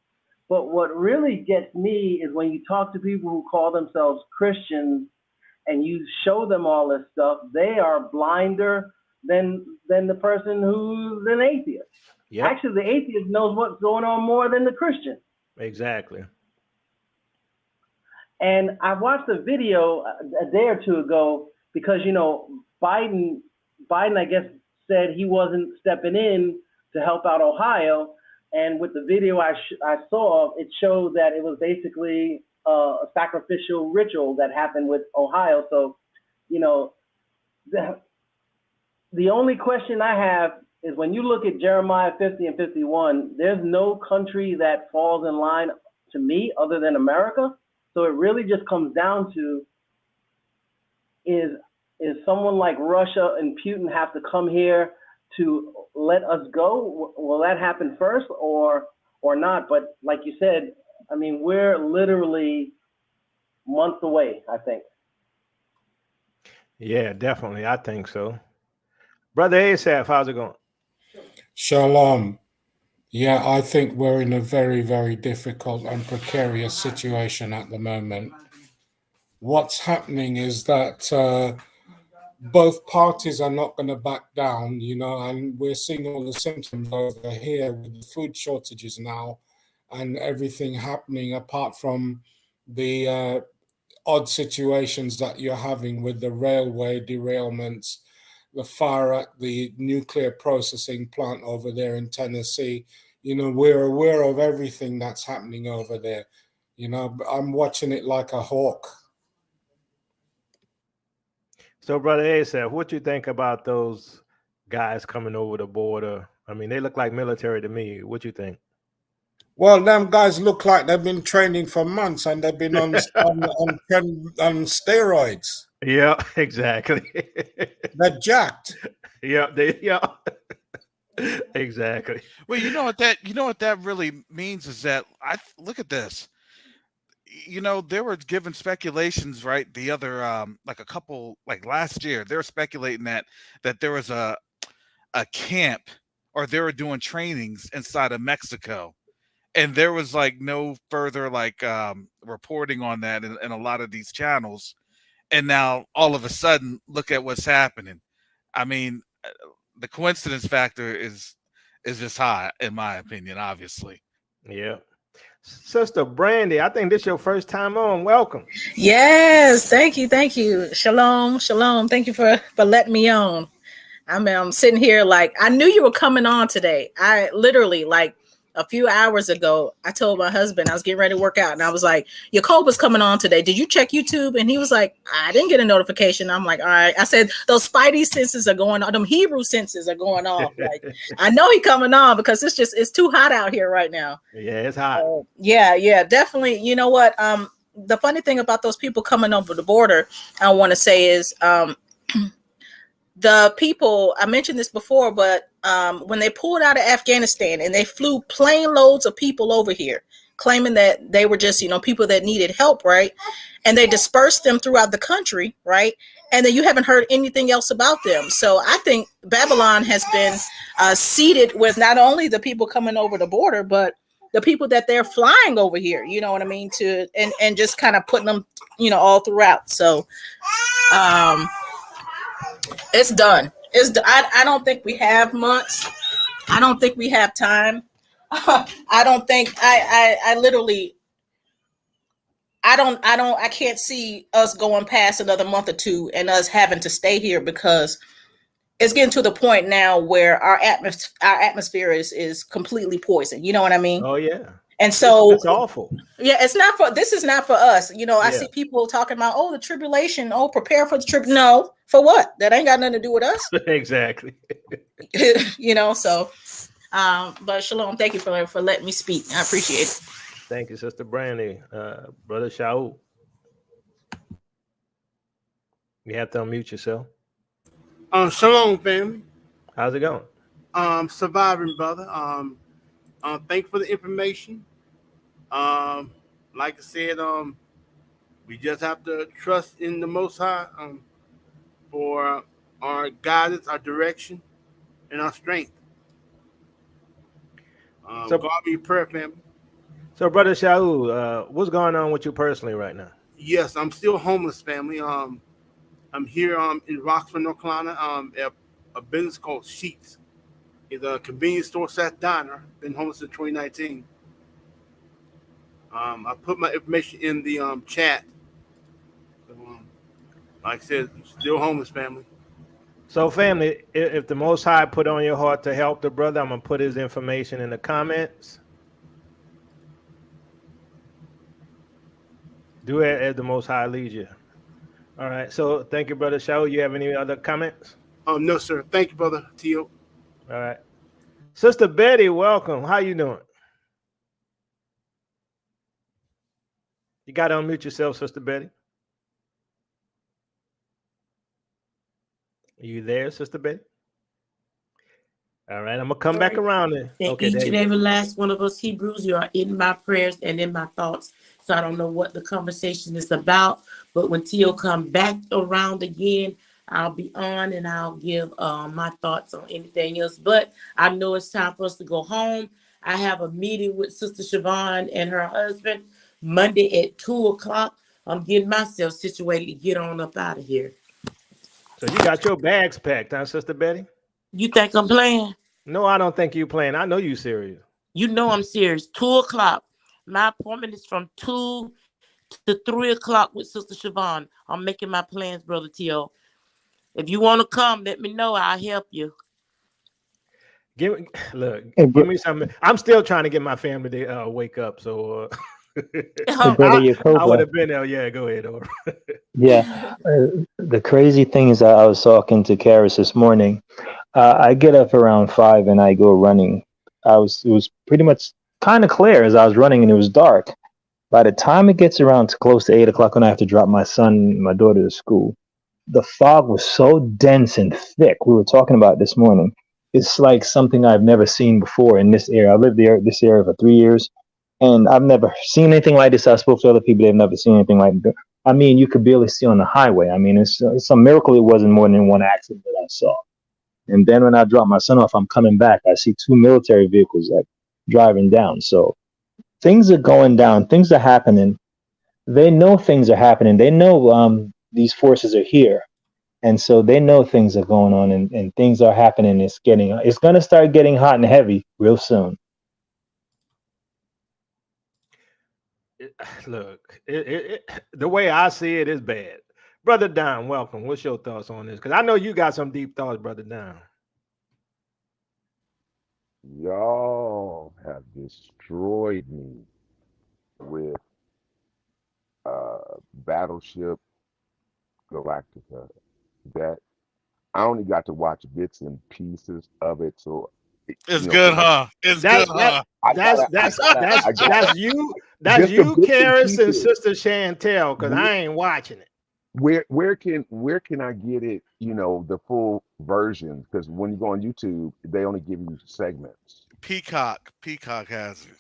But what really gets me is when you talk to people who call themselves Christians and you show them all this stuff, they are blinder than the person who's an atheist. Yep. Actually, the atheist knows what's going on more than the Christian. Exactly. And I watched a video a day or two ago because, Biden, I guess, said he wasn't stepping in to help out Ohio. And with the video I saw, it showed that it was basically a sacrificial ritual that happened with Ohio. So, the only question I have is when you look at Jeremiah 50 and 51, there's no country that falls in line to me other than America. So it really just comes down to is someone like Russia and Putin have to come here to let us go? Will that happen first or not? But like you said, I mean, we're literally months away, I think. Yeah, definitely. I think so. Brother Asaph, how's it going? Shalom. Yeah, I think we're in a very, very difficult and precarious situation at the moment. What's happening is that both parties are not going to back down, and we're seeing all the symptoms over here with the food shortages now and everything happening apart from the odd situations that you're having with the railway derailments, the fire at the nuclear processing plant over there in Tennessee. We're aware of everything that's happening over there. I'm watching it like a hawk. So, Brother Asaph, what you think about those guys coming over the border? I mean, they look like military to me. What you think? Well, them guys look like they've been training for months and they've been on steroids. Yeah, exactly. They're jacked. Yeah, exactly. Well, you know what that really means is that look at this. There were given speculations, right? The other like last year, they were speculating that there was a camp, or they were doing trainings inside of Mexico. And there was like no further reporting on that in a lot of these channels. And now all of a sudden, look at what's happening. I mean, the coincidence factor is just high, in my opinion, obviously. Yeah. Sister Brandy, I think this is your first time on. Welcome. Yes, thank you. Shalom. Thank you for letting me on. I'm sitting here like I knew you were coming on today. I literally like a few hours ago, I told my husband I was getting ready to work out, and I was like, "Jacob coming on today. Did you check YouTube?" And he was like, "I didn't get a notification." I'm like, "All right." I said, "Those Spidey senses are going on. Them Hebrew senses are going off." Like, I know he coming on because it's too hot out here right now. Yeah, it's hot. Yeah, definitely. You know what? The funny thing about those people coming over the border, I want to say is, the people, I mentioned this before, but when they pulled out of Afghanistan and they flew plane loads of people over here, claiming that they were just, people that needed help, right? And they dispersed them throughout the country, right? And then you haven't heard anything else about them. So I think Babylon has been seeded with not only the people coming over the border, but the people that they're flying over here, you know what I mean? And just kind of putting them, all throughout. So, it's done. I don't think we have months. I don't think we have time. I don't think I literally I can't see us going past another month or two and us having to stay here, because it's getting to the point now where our atmosphere is completely poisoned. You know what I mean? Oh yeah. And so it's awful. Yeah, this is not for us. I see people talking about, the tribulation, prepare for the trip. No, for what? That ain't got nothing to do with us. Exactly. So but Shalom, thank you for letting me speak. I appreciate it. Thank you, Sister Brandy. Brother Shaul, you have to unmute yourself. Shalom, family. How's it going? Surviving, brother. Thanks for the information. Like I said, we just have to trust in the Most High for our guidance, our direction, and our strength. So, God be prayer, family. So, Brother Shaul, what's going on with you personally right now? Yes, I'm still homeless, family. I'm here in Roxford, North Carolina, at a business called Sheets. It's a convenience store / diner. Been homeless since 2019. I put my information in the chat. So, like I said, still homeless family. So, family, if the Most High put on your heart to help the brother, I'm gonna put his information in the comments. Do it as the Most High leads you. All right. So, thank you, brother Shaw. You have any other comments? No, sir. Thank you, brother Tio. All right. Sister Betty, welcome. How you doing? You got to unmute yourself, Sister Betty. Are you there, Sister Betty? All right, I'm gonna come back around there. Okay, each there and you every go. last one of us Hebrews, you are in my prayers and in my thoughts. So I don't know what the conversation is about, but when Tio come back around again, I'll be on and I'll give my thoughts on anything else. But I know it's time for us to go home. I have a meeting with Sister Siobhan and her husband Monday at 2:00. I'm getting myself situated to get on up out of here. So you got your bags packed, huh, Sister Betty? You think I'm playing? No, I don't think you playing. I know you serious. You know I'm serious. 2:00. My appointment is from 2 to 3:00 with Sister Siobhan. I'm making my plans, Brother Tio. If you want to come, let me know. I'll help you. Give me, look, Hey, give me something. I'm still trying to get my family to wake up. So hey, brother I would Yakoba. have been there. Yeah, go ahead. Or Yeah, the crazy thing is, I was talking to Karis this morning. I get up around 5 and I go running. It was pretty much kind of clear as I was running, and it was dark. By the time it gets around to close to 8 o'clock, when I have to drop my son and my daughter to school, the fog was so dense and thick. We were talking about it this morning. It's like something I've never seen before in this area. I lived this area for 3 years, and I've never seen anything like this. I spoke to other people; they've never seen anything like this. I mean, you could barely see on the highway. I mean, it's a miracle it wasn't more than one accident that I saw. And then when I drop my son off, I'm coming back. I see two military vehicles like driving down. So things are going down. Things are happening. They know things are happening. They know these forces are here, and so they know things are going on, and things are happening. It's going to start getting hot and heavy real soon. look, the way I see it is bad. Brother Don, welcome. What's your thoughts on this? Because I know you got some deep thoughts, Brother Don. Y'all have destroyed me with Battleship Galactica. That I only got to watch bits and pieces of it, so It's good, because huh? It's good, huh? That's you, just the bits and Karis, and pieces. Sister Chantel, because I ain't watching it. Where can I get it? The full version, because when you go on YouTube, they only give you segments. Peacock has it.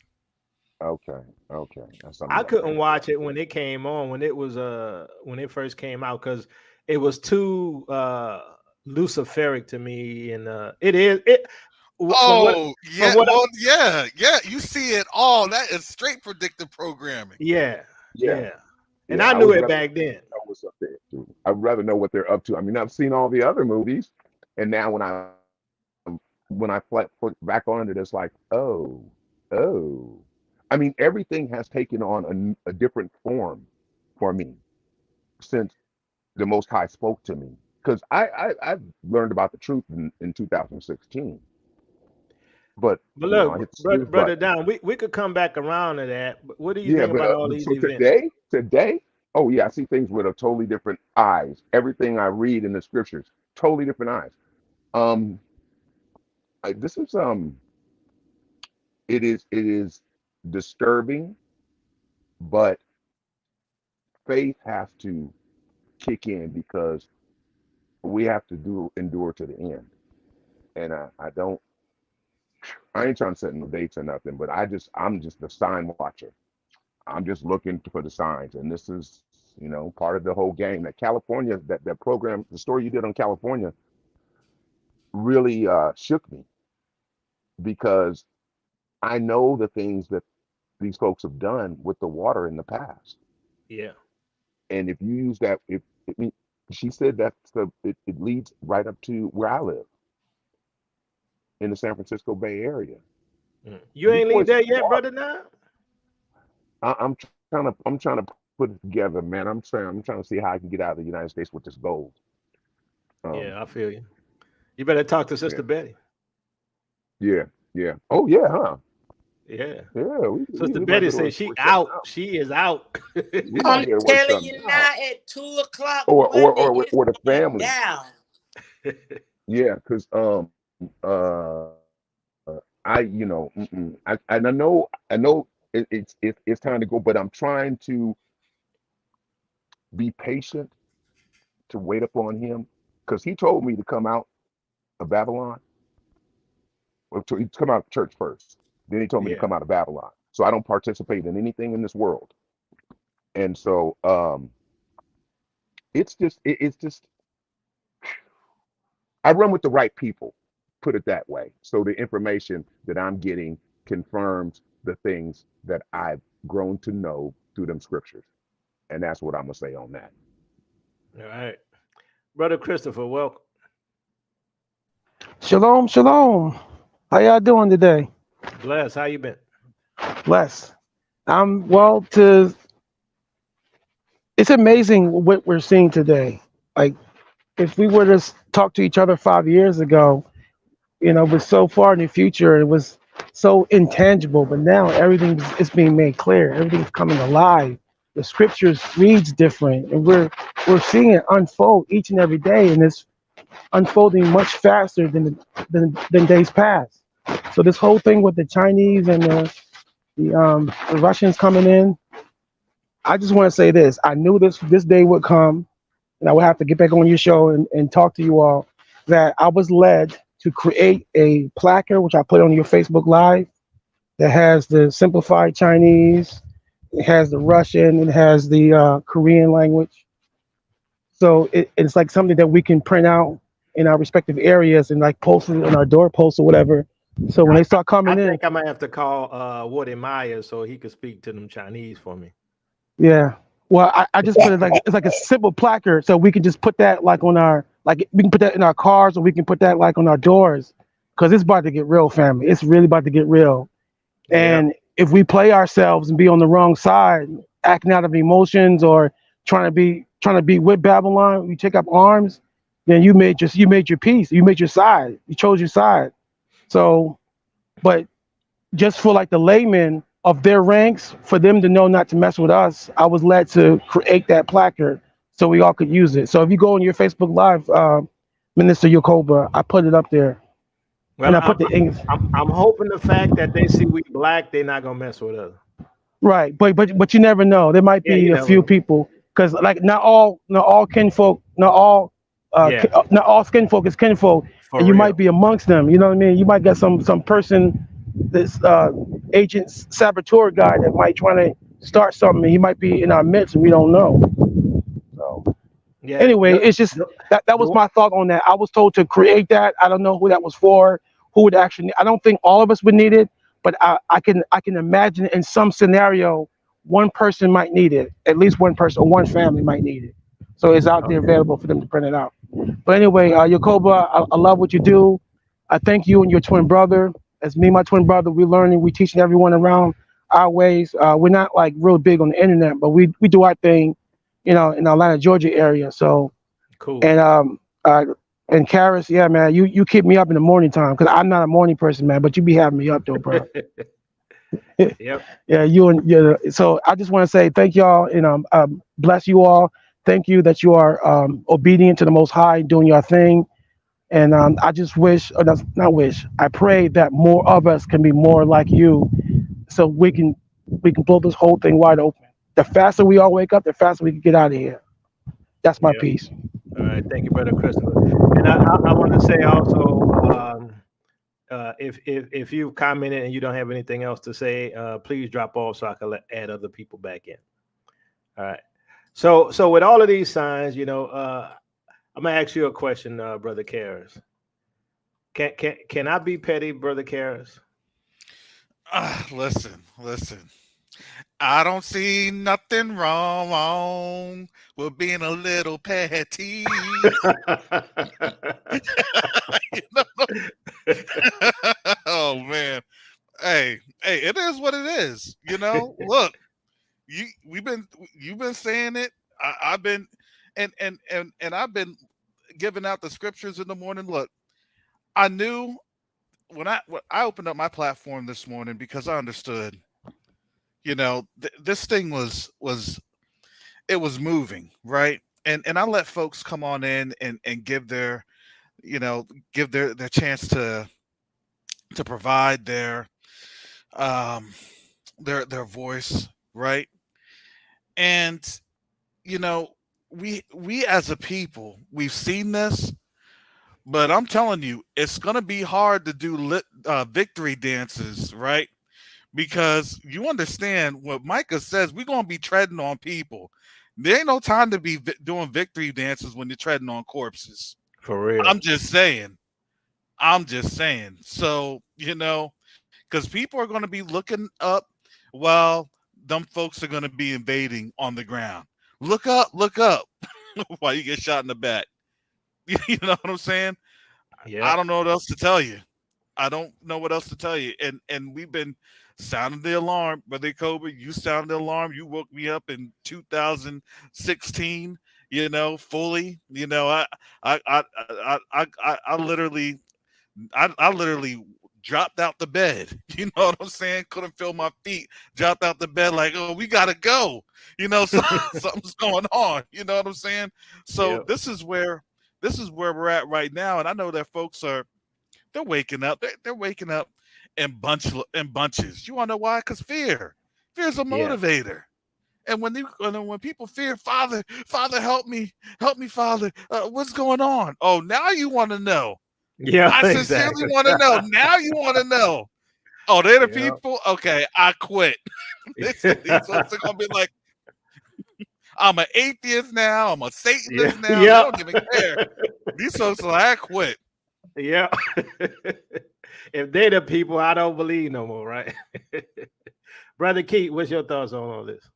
Okay, that's something I I gotta couldn't watch it when it came on, when it first came out, because it was too luciferic to me, and Oh, yeah. from what Well, yeah. You see it all. That is straight predictive programming. yeah. And I I knew would it rather back then. know what's up there too. I'd rather know what they're up to. I mean, I've seen all the other movies, and now when I put back on it, it's like, oh. I mean, everything has taken on a different form for me since the Most High spoke to me. Because I've learned about the truth in 2016, but But I look, hit the snooze brother button. Don, we could come back around to that. But what do you Yeah, think but about all these so events? today, oh yeah, I see things with a totally different eyes. Everything I read in the scriptures, totally different eyes. Um, this is it is disturbing, but faith has to kick in because we have to endure to the end. And I ain't trying to set no dates or nothing, but I'm just the sign watcher. I'm just looking for the signs, and this is part of the whole game. That California, that program, the story you did on California, really shook me because I know the things that these folks have done with the water in the past. Yeah. And if you use that, if I mean, she said that it leads right up to where I live in the San Francisco Bay Area. You You ain't leave poison there yet, water. brother Don? I'm trying to put it together, man. I'm trying to see how I can get out of the United States with this gold. Yeah, I feel you. You better talk to Yeah, Sister Betty. yeah, yeah. Oh yeah, huh? Yeah. Yeah, Sister we might Betty go to says we're she something out. out. She is out. We might I'm get to work telling something you out. now, at 2 o'clock Or Monday, it's or the going family. down. Yeah, because I you know and I know it's time to go, but I'm trying to be patient to wait upon him because he told me to come out of Babylon. Well, to come out of church first. Then he told me to Yeah. come out of Babylon. So I don't participate in anything in this world. And so it's just I run with the right people, put it that way. So the information that I'm getting confirms the things that I've grown to know through them scriptures. And that's what I'm gonna say on that. All right. Brother Christopher, welcome. Shalom, shalom. How y'all doing today? Bless. How you been? Bless. Well, it's amazing what we're seeing today. Like, if we were to talk to each other 5 years ago, we're so far in the future, it was so intangible, but now everything is being made clear. Everything's coming alive. The scriptures reads different, and we're seeing it unfold each and every day, and it's unfolding much faster than days past. So this whole thing with the Chinese and the Russians coming in, I just want to say this: I knew this day would come, and I would have to get back on your show and talk to you all. That I was led to create a placard, which I put on your Facebook Live, that has the simplified Chinese, it has the Russian, it has the Korean language. So it's like something that we can print out in our respective areas and like post it on our doorposts or whatever. So when they start I coming in, think I might have to call Woody Meyer so he could speak to them Chinese for me. yeah. Well, I just put it like it's like a simple placard, so we can just put that like on our like we can put that in our cars or we can put that like on our doors, because it's about to get real, family. It's really about to get real. Yeah. And if we play ourselves and be on the wrong side, acting out of emotions or trying to be with Babylon, you take up arms, then you made your peace. You made your side. You chose your side. So, but just for like the laymen of their ranks, for them to know not to mess with us, I was led to create that placard so we all could use it. So if you go on your Facebook Live, Minister Yakoba, I put it up there, and Well, I put the English. I'm hoping the fact that they see we black, they're not gonna mess with us. Right, but you never know. There might Yeah, you be a never few know. people, because like not all kinfolk, Yeah, not all skinfolk is kinfolk, for and you might real. be amongst them. You know what I mean? You might get some person, this agent saboteur guy that might try to start something. And he might be in our midst, and we don't know. So Yeah, anyway, it's just that was the- my thought on that. I was told to create that. I don't know who that was for, who would actually. I don't think all of us would need it, but I can imagine in some scenario, one person might need it. At least one person or one family might need it. So it's out there okay. available for them to print it out. But anyway, Yakoba, I love what you do. I thank you and your twin brother. As me and my twin brother, we're learning, we're teaching everyone around our ways. We're not like real big on the internet, but we do our thing, in the Atlanta, Georgia area. So Cool. and uh and Karis, yeah, man, you keep me up in the morning time because I'm not a morning person, man. But you be having me up though, bro. Yep. Yeah, you and yeah. So I just want to say thank y'all, and bless you all. Thank you that you are obedient to the Most High, doing your thing. And I just wish, or that's not wish, I pray that more of us can be more like you, so we can blow this whole thing wide open. The faster we all wake up, the faster we can get out of here. That's my Yep. piece. All right. Thank you, brother Christopher. And I want to say also, if you've commented and you don't have anything else to say, please drop off so I can add other people back in. All right. So with all of these signs, I'm gonna ask you a question, brother Karras. Can I be petty, brother Karras? Listen. I don't see nothing wrong with being a little petty. You know? Oh man. Hey, it is what it is. Look, you've been saying it. I've been and I've been giving out the scriptures in the morning. Look, I knew when I opened up my platform this morning because I understood, this thing was it was moving, right? And I let folks come on in and give their, give their chance to provide um their voice, right? And you know, we as a people, we've seen this, but I'm telling you, it's gonna be hard to do victory dances, right? Because you understand what Micah says, we're gonna be treading on people. There ain't no time to be doing victory dances when you're treading on corpses. For real. I'm just saying. I'm just saying. So, because people are going to be looking up while them folks are going to be invading on the ground. Look up while you get shot in the back. You know what I'm saying? I Yeah. don't know what else to tell you. I don't know what else to tell you. And we've been sounding the alarm, Brother Kobe. You sounded the alarm. You woke me up in 2016. Fully. I literally dropped out the bed. You know what I'm saying? Couldn't feel my feet. Dropped out the bed like, oh, we gotta go. Something's going on. You know what I'm saying? So Yep. this is where we're at right now, and I know that folks they're waking up. They're waking up in bunches. You want to know why? Because fear is a Yeah. motivator. And when people fear, Father, help me, Father. What's going on? Oh, now you want to know. Yeah. I sincerely Exactly. want to know. Now you want to know. Oh, they're the Yeah. people? Okay, I quit. These folks are going to be like, I'm an atheist now. I'm a Yeah. Satanist now. They Yeah. don't even care. These folks are like, I quit. Yeah. If they the people, I don't believe no more, right? Brother Keith, what's your thoughts on all this?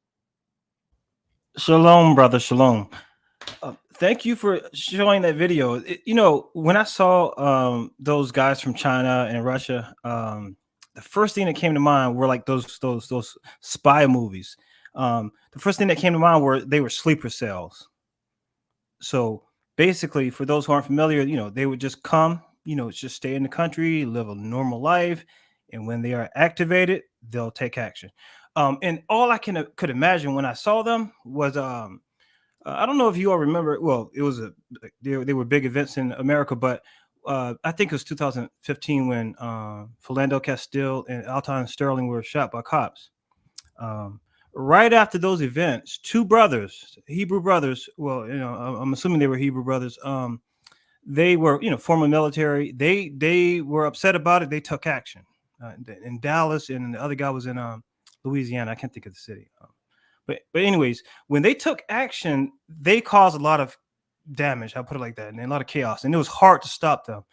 Shalom, brother. Shalom. Thank you for showing that video. When I saw those guys from China and Russia, the first thing that came to mind were like those spy movies. The first thing that came to mind were they were sleeper cells. So basically, for those who aren't familiar, they would just come, just stay in the country, live a normal life, and when they are activated, they'll take action. And all I could imagine when I saw them was I don't know if you all remember. Well, it was they were big events in America, but I think it was 2015 when Philando Castile and Alton Sterling were shot by cops. Right after those events, two brothers, Hebrew brothers. Well, I'm assuming they were Hebrew brothers. They were, former military. They were upset about it. They took action in Dallas, and the other guy was in Louisiana. I can't think of the city. But anyways, when they took action, they caused a lot of damage. I'll put it like that, and a lot of chaos, and it was hard to stop them.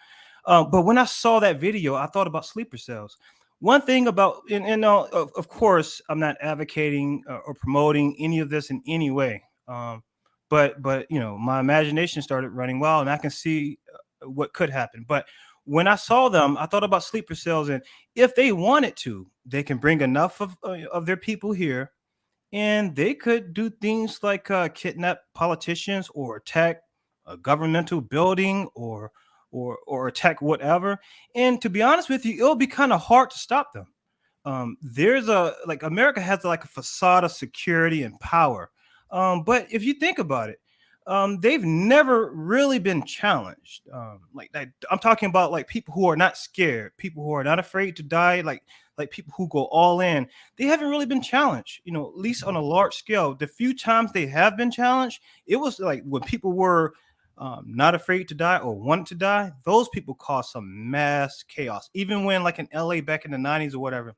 But when I saw that video, I thought about sleeper cells. One thing about, of course, I'm not advocating or promoting any of this in any way. But my imagination started running wild, and I can see what could happen. But when I saw them, I thought about sleeper cells, and if they wanted to, they can bring enough of their people here, and they could do things like kidnap politicians or attack a governmental building or attack whatever. And to be honest with you, it'll be kind of hard to stop them. There's America has like a facade of security and power, but if you think about it, they've never really been challenged. Like that, I'm talking about like people who are not scared, people who are not afraid to die, like people who go all in. They haven't really been challenged, at least on a large scale. The few times they have been challenged, it was like when people were not afraid to die or wanted to die. Those people caused some mass chaos. Even when, like in LA back in the 90s or whatever,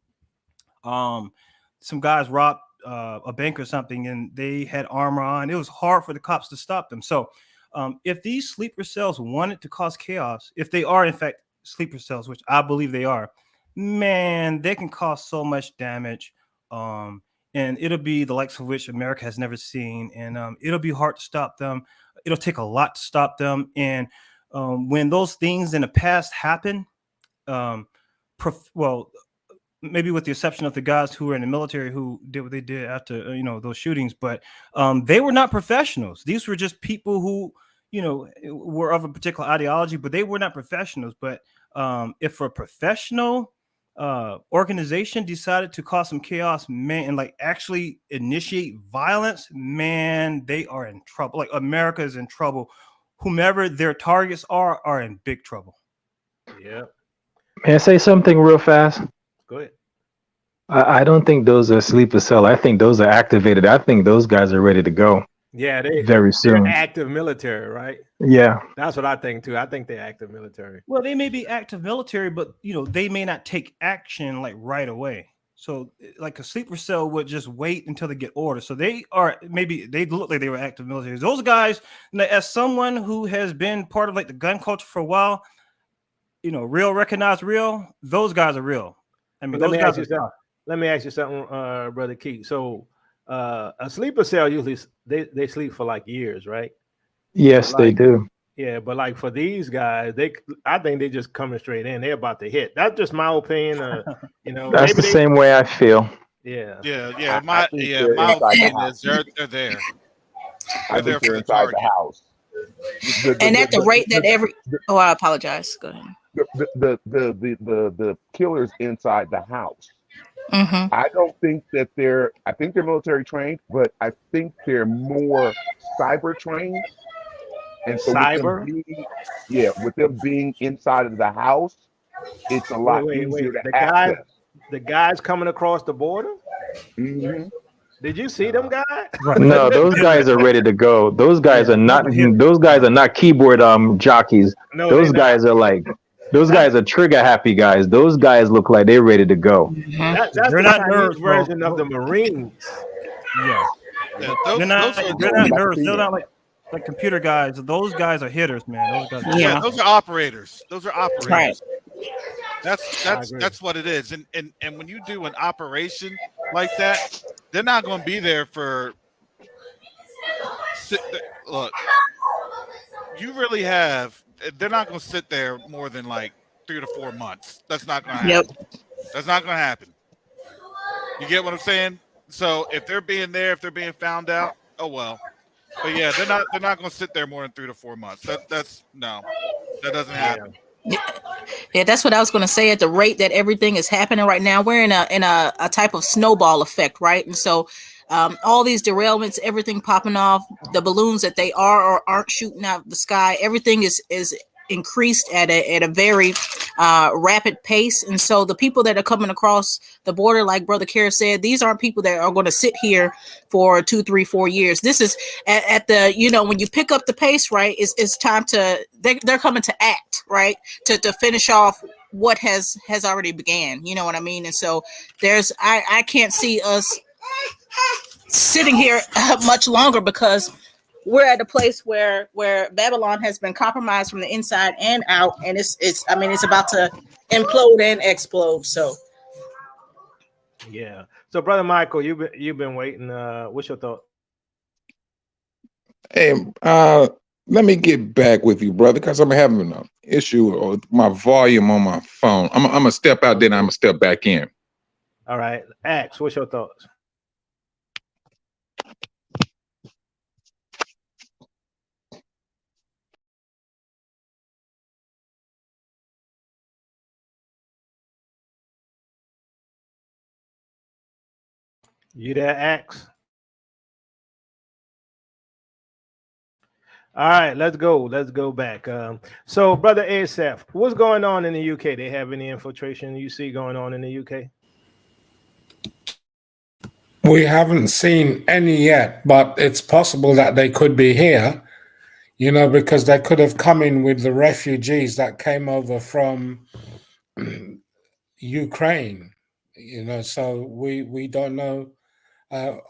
some guys robbed a bank or something, and they had armor on. It was hard for the cops to stop them. So if these sleeper cells wanted to cause chaos, if they are in fact sleeper cells, which I believe they are, man, they can cause so much damage. And it'll be the likes of which America has never seen. And it'll be hard to stop them. It'll take a lot to stop them. And when those things in the past happen, well, maybe with the exception of the guys who were in the military who did what they did after those shootings, but they were not professionals. These were just people who were of a particular ideology, but they were not professionals. But if a professional organization decided to cause some chaos, man, and like actually initiate violence, man, they are in trouble. Like America is in trouble. Whomever their targets are in big trouble. Yeah. May I say something real fast? Go ahead. I don't think those are sleeper cell. I think those are activated. I think those guys are ready to go. Yeah, very they're soon. active military, right? Yeah. That's what I think too. I think they're active military. Well, they may be active military, but they may not take action like right away. So, like a sleeper cell would just wait until they get orders. So they look like they were active military. Those guys, as someone who has been part of like the gun culture for a while, real recognize real. Those guys are real. I mean, Let those me guys ask you are. Let me ask you something, Brother Keith. So, a sleeper cell usually they sleep for like years, right? Yes, But they like, do. yeah, but like for these guys, I think they just coming straight in. They're about to hit. That's just my opinion. That's the same way I feel. Yeah. I My think they're inside the opinion house. is they're there. I think they're inside the house. And at the rate that I apologize. Go ahead. The killers inside the house. Mm-hmm. I don't think that I think they're military trained, but I think they're more cyber trained. And so Cyber? with them being inside of the house, it's a lot easier to access. The guys coming across the border? Mm-hmm. Did you see them guys? No, those guys are ready to go. Those guys are not. those are hitters. Those guys are not keyboard jockeys. No, those they're guys are like. Those guys are trigger happy guys. Those guys look like they're ready to go. That's They're the not Chinese nerds, bro. version of the Marines. Yeah. They're not nerds. They're not like computer guys. Those guys are hitters, man. Those guys are Yeah, those are operators. Those are operators. Right. That's what it is. And when you do an operation like that, they're not going to be there for. Look, you really have. They're not going to sit there more than like 3 to 4 months. That's not going to happen. That's not going to happen. You get what I'm saying? So if they're being there, if they're being found out, oh well. But yeah, they're not going to sit there more than 3 to 4 months. That doesn't happen. Yeah, that's what I was going to say. At the rate that everything is happening right now, we're in a type of snowball effect, right? And so all these derailments, everything popping off, the balloons that they are or aren't shooting out of the sky, everything is increased at a very rapid pace. And so the people that are coming across the border, like Brother Kara said, these aren't people that are going to sit here for 2, 3, 4 years. This is at the, when you pick up the pace, right, it's time to, they're coming to act, right, to finish off what has already began. You know what I mean? And so I can't see us sitting here much longer, because we're at a place where Babylon has been compromised from the inside and out, and it's about to implode and explode. So yeah. So Brother Michael, you've been waiting. What's your thought? Hey, let me get back with you, brother, because I'm having an issue with my volume on my phone. I'm gonna step out, then I'm gonna step back in. All right, Axe, what's your thoughts? You there, Axe? All right, let's go. Let's go back. So, Brother Asaph, what's going on in the UK? They have any infiltration you see going on in the UK? We haven't seen any yet, but it's possible that they could be here, because they could have come in with the refugees that came over from Ukraine, so we don't know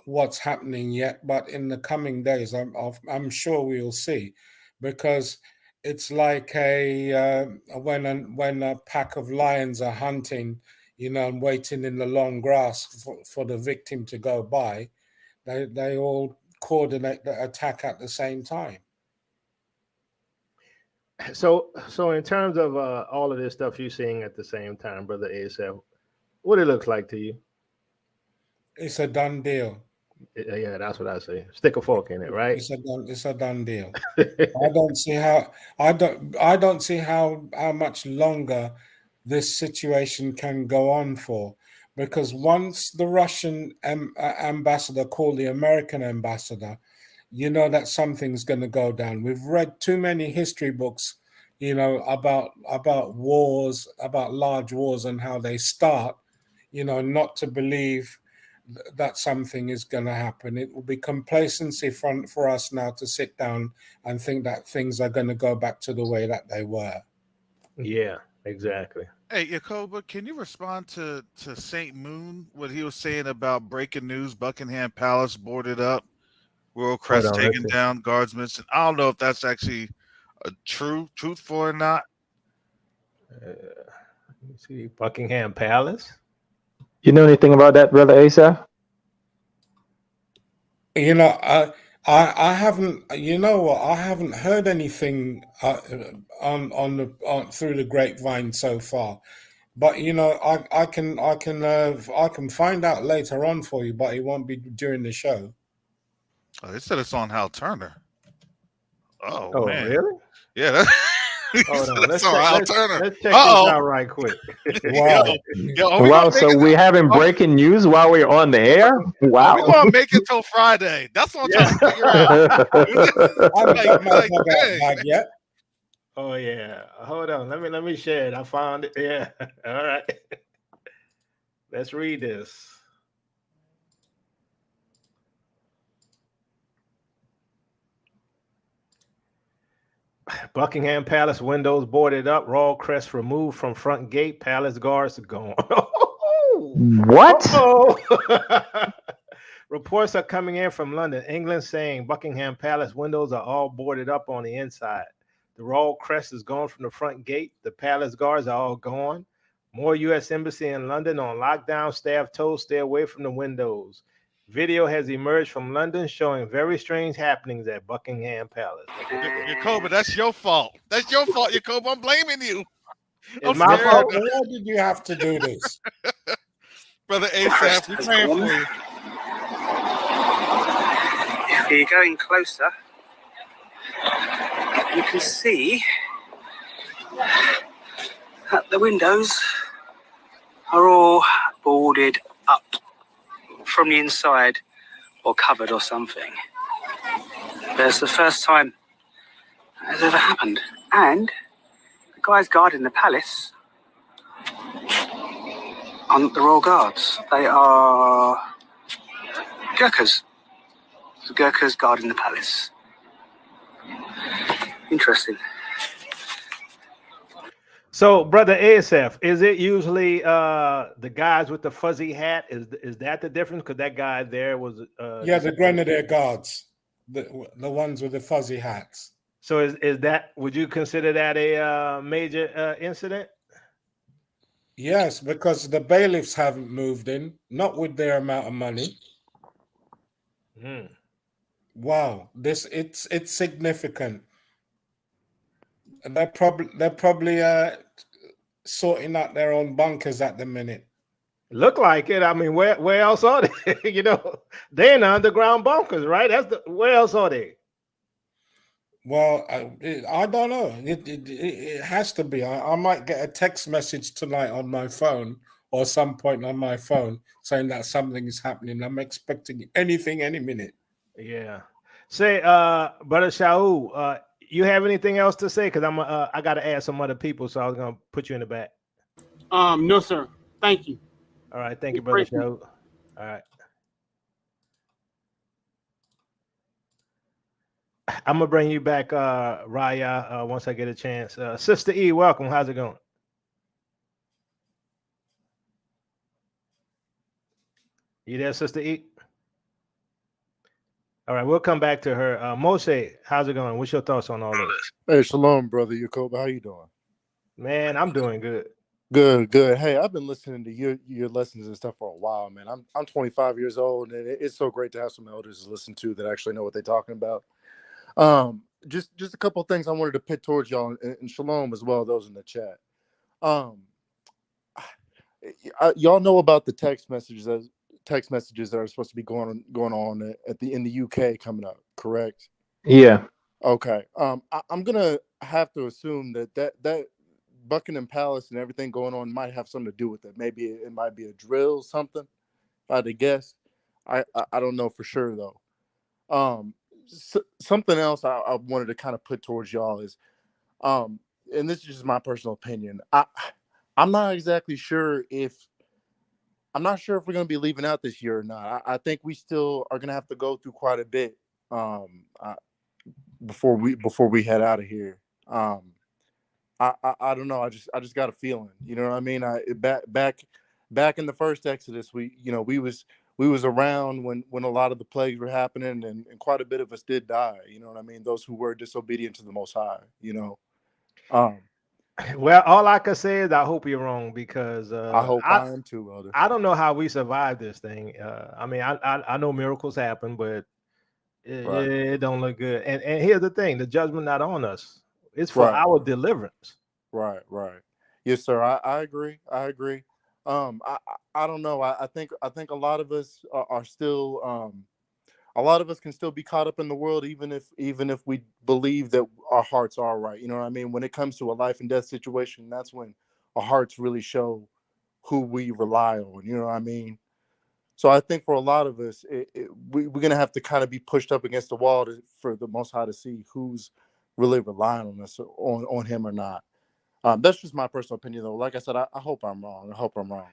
what's happening yet, but in the coming days, I'm sure we'll see, because it's like when a pack of lions are hunting, and waiting in the long grass for the victim to go by, they all coordinate the attack at the same time. So in terms of all of this stuff you're seeing at the same time, Brother Asaph, What it looks like to you? It's a done deal. Yeah, that's what I say. Stick a fork in it, right? It's a done deal. I don't see how much longer this situation can go on for, because once the Russian ambassador called the American ambassador, you know that something's going to go down. We've read too many history books, about wars, about large wars and how they start, not to believe that something is going to happen. It will be complacency for us now to sit down and think that things are going to go back to the way that they were. Yeah, exactly. Hey, Yakoba, can you respond to Saint Moon, what he was saying about breaking news, Buckingham Palace boarded up, Royal Hold Crest on, let's taken see. down, guardsmen. I don't know if that's actually truthful or not. Let me see. Buckingham Palace. You know anything about that, brother Asa? I haven't. You know what? I haven't heard anything on through the grapevine so far. But I can find out later on for you, but it won't be during the show. Oh, they said it's on Hal Turner. Oh man, really? yeah. That, Hold on. it's on Hal Let's Turner. check this out right quick. Wow. Are we Wow, gonna make so it? we're having breaking news while we're on the air? Are we Wow. gonna make it till Friday? That's what I'm trying to figure out. I haven't got my like, bug dang. bag yet. Oh yeah. Hold on. Let me share it. I found it. Yeah. All right. Let's read this. Buckingham Palace windows boarded up. Royal crest removed from front gate. Palace guards gone. What? Oh. Reports are coming in from London, England, saying Buckingham Palace windows are all boarded up on the inside. The Royal Crest is gone from the front gate. The palace guards are all gone. More U.S. Embassy in London on lockdown. Staff told stay away from the windows. Video has emerged from London showing very strange happenings at Buckingham Palace. Yakoba, that's your fault. That's your fault, Yakoba. I'm blaming you. It's my fault. Why did you have to do this? Brother Asaph, we're praying for you. If you're going closer, you can see that the windows are all boarded up from the inside or covered or something. But it's the first time it's ever happened. And the guys guarding the palace aren't the Royal Guards. They are Gurkhas. The Gurkhas guarding the palace. Interesting. So, brother Asaph, is it usually the guys with the fuzzy hat? Is that the difference? Because that guy there was the Grenadier Guards, the ones with the fuzzy hats. So is that? Would you consider that a major incident? Yes, because the bailiffs haven't moved in, not with their amount of money. Wow, it's significant. And they're probably sorting out their own bunkers at the minute. Look like it. I mean, where else are they? They're in the underground bunkers, right? Where else are they? Well, I don't know. It has to be. I might get a text message tonight on my phone or some point on my phone saying that something is happening. I'm expecting anything any minute. Yeah. Say, brother Shaul, you have anything else to say? Because I got to add some other people, so I was gonna put you in the back. No, sir. Thank you. All right, thank you, brother Shaul. All right. I'm gonna bring you back, Raya, once I get a chance. Sister E, welcome. How's it going? You there, Sister E? All right, we'll come back to her. Moshe, how's it going? What's your thoughts on all this? Hey, shalom, brother Yakoba. How you doing? Man, I'm doing good. Good. Hey, I've been listening to your lessons and stuff for a while, man. I'm 25 years old, and it's so great to have some elders to listen to that actually know what they're talking about. Just a couple of things I wanted to pit towards y'all, and shalom as well, those in the chat. y'all know about the text messages that are supposed to be going on in the UK coming up, correct? Yeah. Okay. I'm gonna have to assume that Buckingham Palace and everything going on might have something to do with it. Maybe it might be a drill, something. If I had to guess, I don't know for sure though. Something else I wanted to kind of put towards y'all is, and this is just my personal opinion. I'm not exactly sure if we're going to be leaving out this year or not. I think we still are going to have to go through quite a bit before we head out of here. I don't know. I just got a feeling. You know what I mean? Back in the first Exodus, we was around when a lot of the plagues were happening, and quite a bit of us did die. You know what I mean? Those who were disobedient to the Most High. You know. Well, all I can say is I hope you're wrong, because I hope I am too, Elder. I don't know how we survived this thing. I mean, I know miracles happen, but Right. it don't look good. And here's the thing: the judgment not on us; it's for Right. our deliverance. Right. Yes, sir. I agree. I don't know. I think a lot of us are still a lot of us can still be caught up in the world, even if we believe that our hearts are right. You know what I mean? When it comes to a life and death situation, that's when our hearts really show who we rely on. You know what I mean? So I think for a lot of us, we're gonna have to kind of be pushed up against the wall for the Most High to see who's really relying on us, on Him or not. That's just my personal opinion, though. Like I said, I hope I'm wrong. I hope I'm wrong.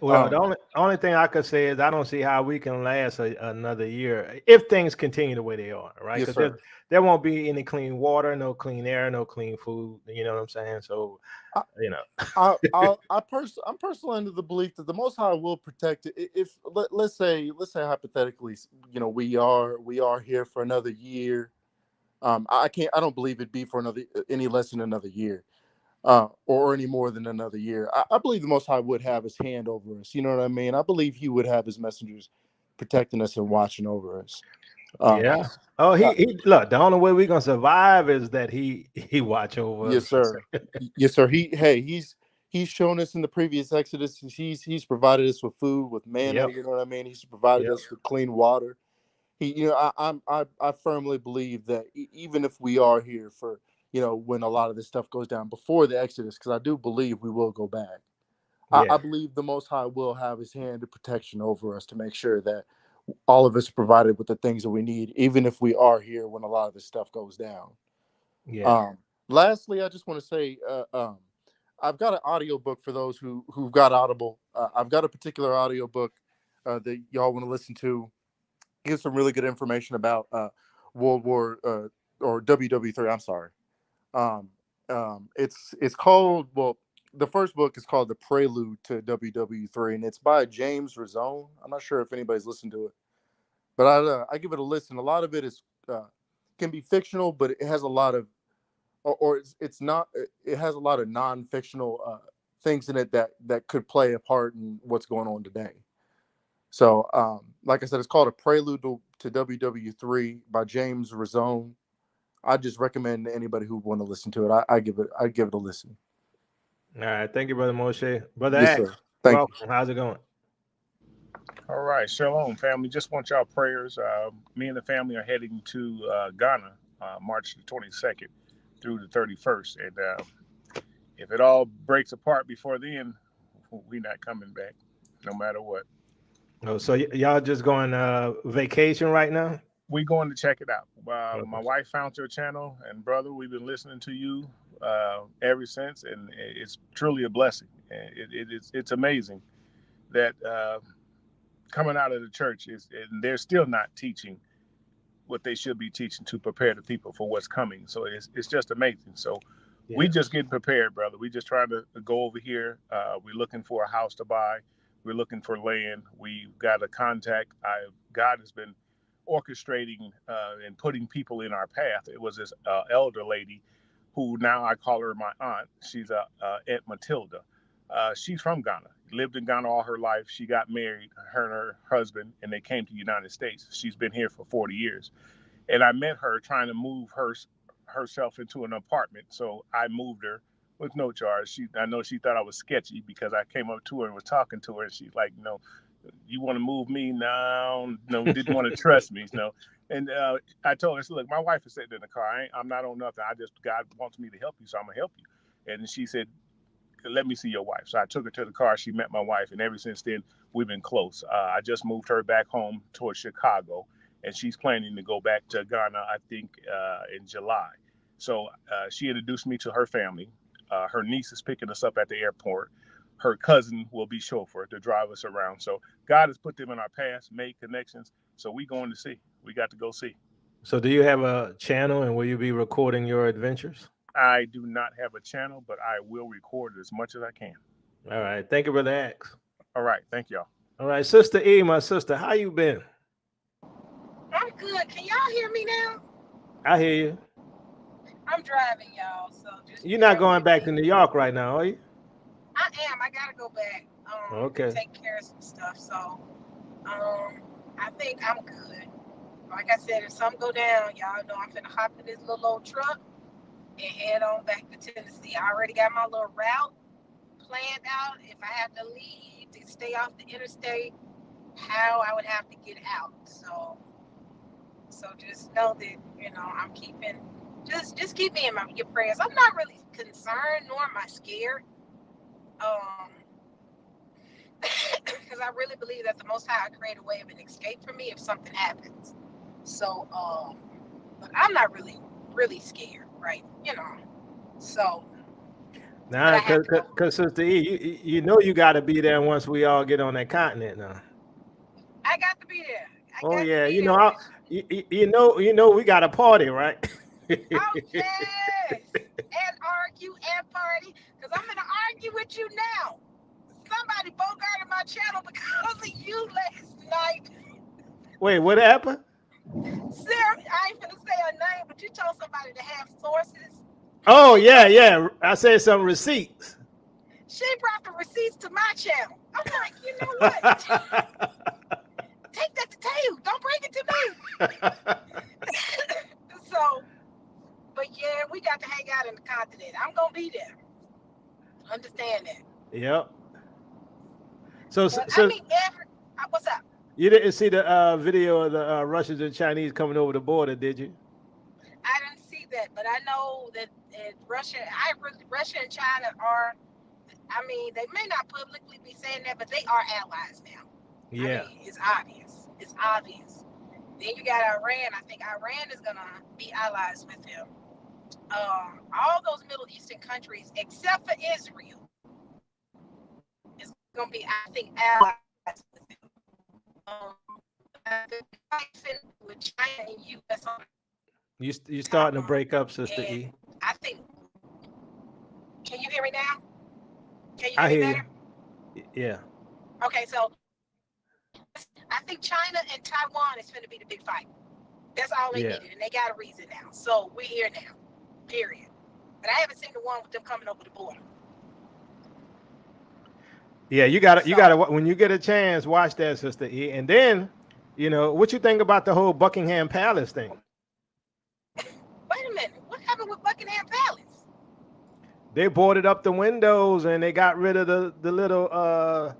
Well, the only thing I could say is I don't see how we can last another year if things continue the way they are, right? Yes, Because sir. there won't be any clean water, no clean air, no clean food. You know what I'm saying? So, you know, I'm personally under the belief that the Most High will protect it. If let's say hypothetically, we are here for another year. I don't believe it'd be for any less than another year. Or any more than another year. I believe the Most High would have His hand over us. You know what I mean? I believe He would have His messengers protecting us and watching over us. yeah. Oh, he look. The only way we're gonna survive is that he watch over Yes, us. sir. Yes, sir. He's shown us in the previous Exodus. He's provided us with food, with manna. Yep. You know what I mean? He's provided Yep. us with clean water. I firmly believe that even if we are here for when a lot of this stuff goes down before the Exodus, because I do believe we will go back. Yeah. I believe the Most High will have His hand of protection over us to make sure that all of us are provided with the things that we need, even if we are here when a lot of this stuff goes down. Yeah. Lastly, I just want to say, I've got an audiobook for those who've got Audible. I've got a particular audiobook that y'all want to listen to. Gives some really good information about World War or WW3. I'm sorry. It's called, well, the first book is called The Prelude to WW3, and it's by James Razone. I'm not sure if anybody's listened to it, but I give it a listen. A lot of it is can be fictional, but it has a lot of, or it's not. It has a lot of non-fictional things in it that could play a part in what's going on today. So, like I said, it's called A Prelude to WW3 by James Razone. I just recommend to anybody who want to listen to it. I give it a listen. All right. Thank you, Brother Moshe. Brother Yes, Axe, sir. Thank you. welcome. How's it going? All right, shalom, family. Just want y'all prayers. Me and the family are heading to Ghana, March the 22nd through the 31st, and if it all breaks apart before then, we not coming back, no matter what. Oh, so y'all just going vacation right now? We going to check it out. Okay. My wife found your channel, and brother, we've been listening to you ever since, and it's truly a blessing. It's amazing that coming out of the church and they're still not teaching what they should be teaching to prepare the people for what's coming. So it's just amazing. So we just getting prepared, brother. We just trying to go over here. We're looking for a house to buy. We're looking for land. We've got a contact. God has been orchestrating and putting people in our path. It was this elder lady who now I call her my aunt. She's Aunt Matilda. She's from Ghana, lived in Ghana all her life. She got married, her and her husband, and they came to the United States. She's been here for 40 years. And I met her trying to move herself into an apartment. So I moved her with no charge. I know she thought I was sketchy because I came up to her and was talking to her, and she's like, you want to move me now? No, didn't want to trust me. No. And I told her, look, my wife is sitting in the car. I'm not on nothing. God wants me to help you, so I'm gonna help you. And she said, let me see your wife. So I took her to the car. She met my wife, and ever since then we've been close. I just moved her back home towards Chicago, and she's planning to go back to Ghana, I think, in July. So she introduced me to her family. Her niece is picking us up at the airport. Her cousin will be chauffeur to drive us around. So God has put them in our past, made connections. So we going to see. We got to go see. So do you have a channel, and will you be recording your adventures? I do not have a channel, but I will record as much as I can. All right. Thank you, Brother X. All right. Thank y'all. All right. Sister E, my sister, how you been? I'm good. Can y'all hear me now? I hear you. I'm driving, y'all. So you're not going back to New York right now, are you? I am. I gotta go back. Okay. Take care of some stuff. So, I think I'm good. Like I said, if something go down, y'all know I'm finna hop in this little old truck and head on back to Tennessee. I already got my little route planned out. If I have to leave to stay off the interstate, how I would have to get out. So just know that I'm keeping. Just keep me in your prayers. I'm not really concerned, nor am I scared. Because I really believe that the Most High create a way of an escape for me if something happens. So, but I'm not really scared, right? So. Nah, because Sister E, you know you got to be there once we all get on that continent now. I got to be there. Oh yeah, you know we got a party, right? Oh yes, and argue and party, because I'm gonna argue with you now. Somebody bogarted my channel because of you last night. Wait, what happened? Sarah, I ain't gonna say her name, but you told somebody to have sources. Oh yeah. I said some receipts. She brought the receipts to my channel. I'm like, you know what? Take that to Taylor. Don't bring it to me. So, but yeah, we got to hang out in the continent. I'm gonna be there. Understand that. Yep. So I mean, what's up? You didn't see the video of the Russians and Chinese coming over the border, did you? I didn't see that, but I know that Russia and China are. I mean, they may not publicly be saying that, but they are allies now. Yeah. I mean, it's obvious. It's obvious. Then you got Iran. I think Iran is gonna be allies with them. All those Middle Eastern countries, except for Israel, is gonna be, I think, allies with them. With China and U.S. You starting to break up, Sister E. I think. Can you hear me now? Can you I hear me hear better? you. Yeah. Okay, so I think China and Taiwan is going to be the big fight. That's all they needed, and they got a reason now. So we're here now. Period. But I haven't seen the one with them coming over the border. Yeah, you gotta when you get a chance, watch that, Sister E. And then, what you think about the whole Buckingham Palace thing? Wait a minute. What happened with Buckingham Palace? They boarded up the windows and they got rid of the little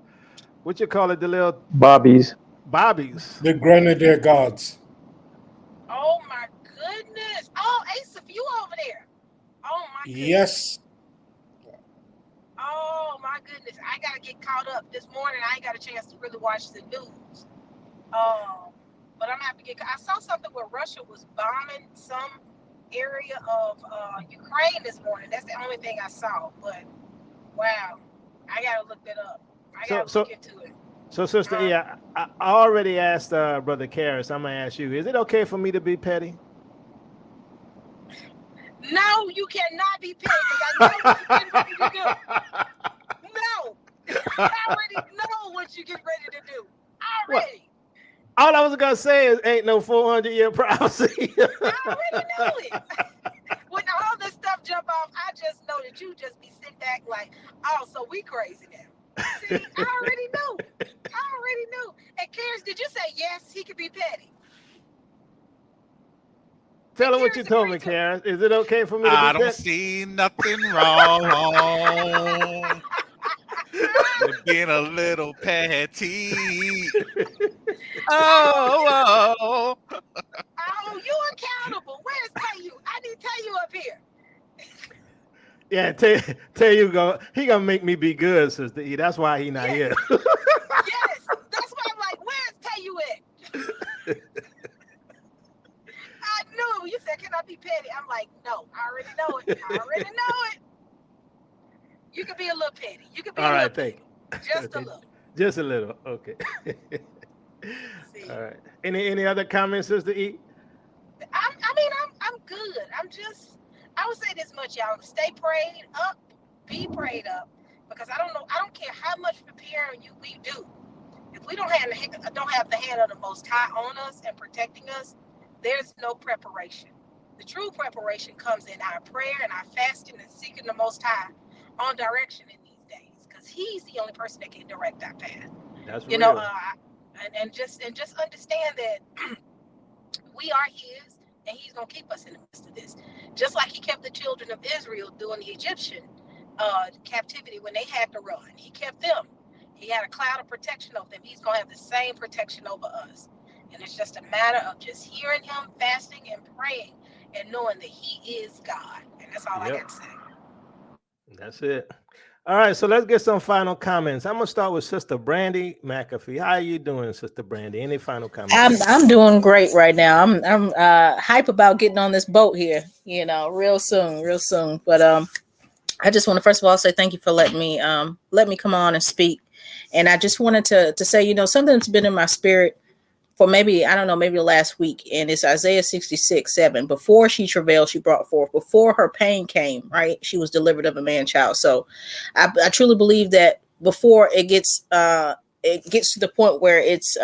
what you call it, the little Bobbies. The Grenadier Guards. Oh my goodness. Oh, Asa, you over there. Oh my goodness. Yes. Oh my goodness. I gotta get caught up. This morning I ain't got a chance to really watch the news. But I'm gonna have to I saw something where Russia was bombing some area of Ukraine this morning. That's the only thing I saw. But wow, I gotta look that up. I gotta look into it. So, Sister E, I already asked Brother Karras. I'm gonna ask you: is it okay for me to be petty? No, you cannot be petty because I know what you're getting ready to do. No, I already know what you're getting ready to do. Already. All I was gonna say is, ain't no 400-year prophecy. I already know it. When all this stuff jump off, I just know that you just be sitting back like, oh, so we crazy now. See, I already knew. And Karras, did you say yes, he could be petty? Tell him what you told me, Karen. Is it okay for me to be I don't petty? see nothing wrong with being a little petty. Oh, Oh, you accountable. Where's Tayu? I need Tayu up here. Yeah, tell you he gonna make me be good, Sister E. That's why he not here. Yes, that's why I'm like, where's Tayu at? I knew. You said, can I be petty? I'm like, no, I already know it. I already know it. You can be a little petty. You can be All a little right, petty. thank you. Just a little. Just a little. Okay. All right. Any other comments, Sister E? I'm good. I would say this much, y'all. Stay prayed up, be prayed up, because I don't care how much preparing we do. If we don't have the hand of the Most High on us and protecting us, there's no preparation. The true preparation comes in our prayer and our fasting and seeking the Most High on direction in these days, because He's the only person that can direct our path. That's you real. know, and just understand that we are His, and He's gonna keep us in the midst of this, just like He kept the children of Israel during the Egyptian captivity when they had to run. He kept them. He had a cloud of protection over them. He's gonna have the same protection over us, and it's just a matter of just hearing Him, fasting and praying, and knowing that He is God. And that's all I got to say. That's it. All right, so let's get some final comments. I'm gonna start with Sister Brandy McAfee. How are you doing, Sister Brandy? Any final comments? I'm doing great right now. I'm hype about getting on this boat here. Real soon. But I just want to first of all say thank you for letting me come on and speak. And I just wanted to say, something's been in my spirit for maybe, I don't know, maybe the last week. And it's Isaiah 66:7. Before she travailed, she brought forth. Before her pain came, right? She was delivered of a man child. So I truly believe that before it gets to the point where it's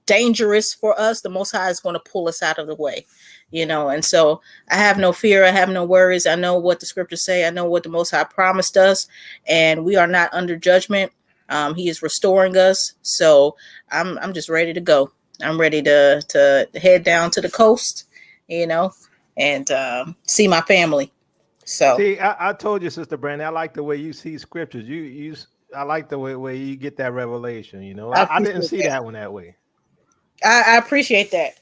dangerous for us, the Most High is going to pull us out of the way. And so I have no fear. I have no worries. I know what the scriptures say. I know what the Most High promised us, and we are not under judgment. He is restoring us. So I'm just ready to go. I'm ready to head down to the coast, and see my family. So see, I told you, Sister Brandy, I like the way you see scriptures. I like the way you get that revelation. I didn't see that one that way. I appreciate that.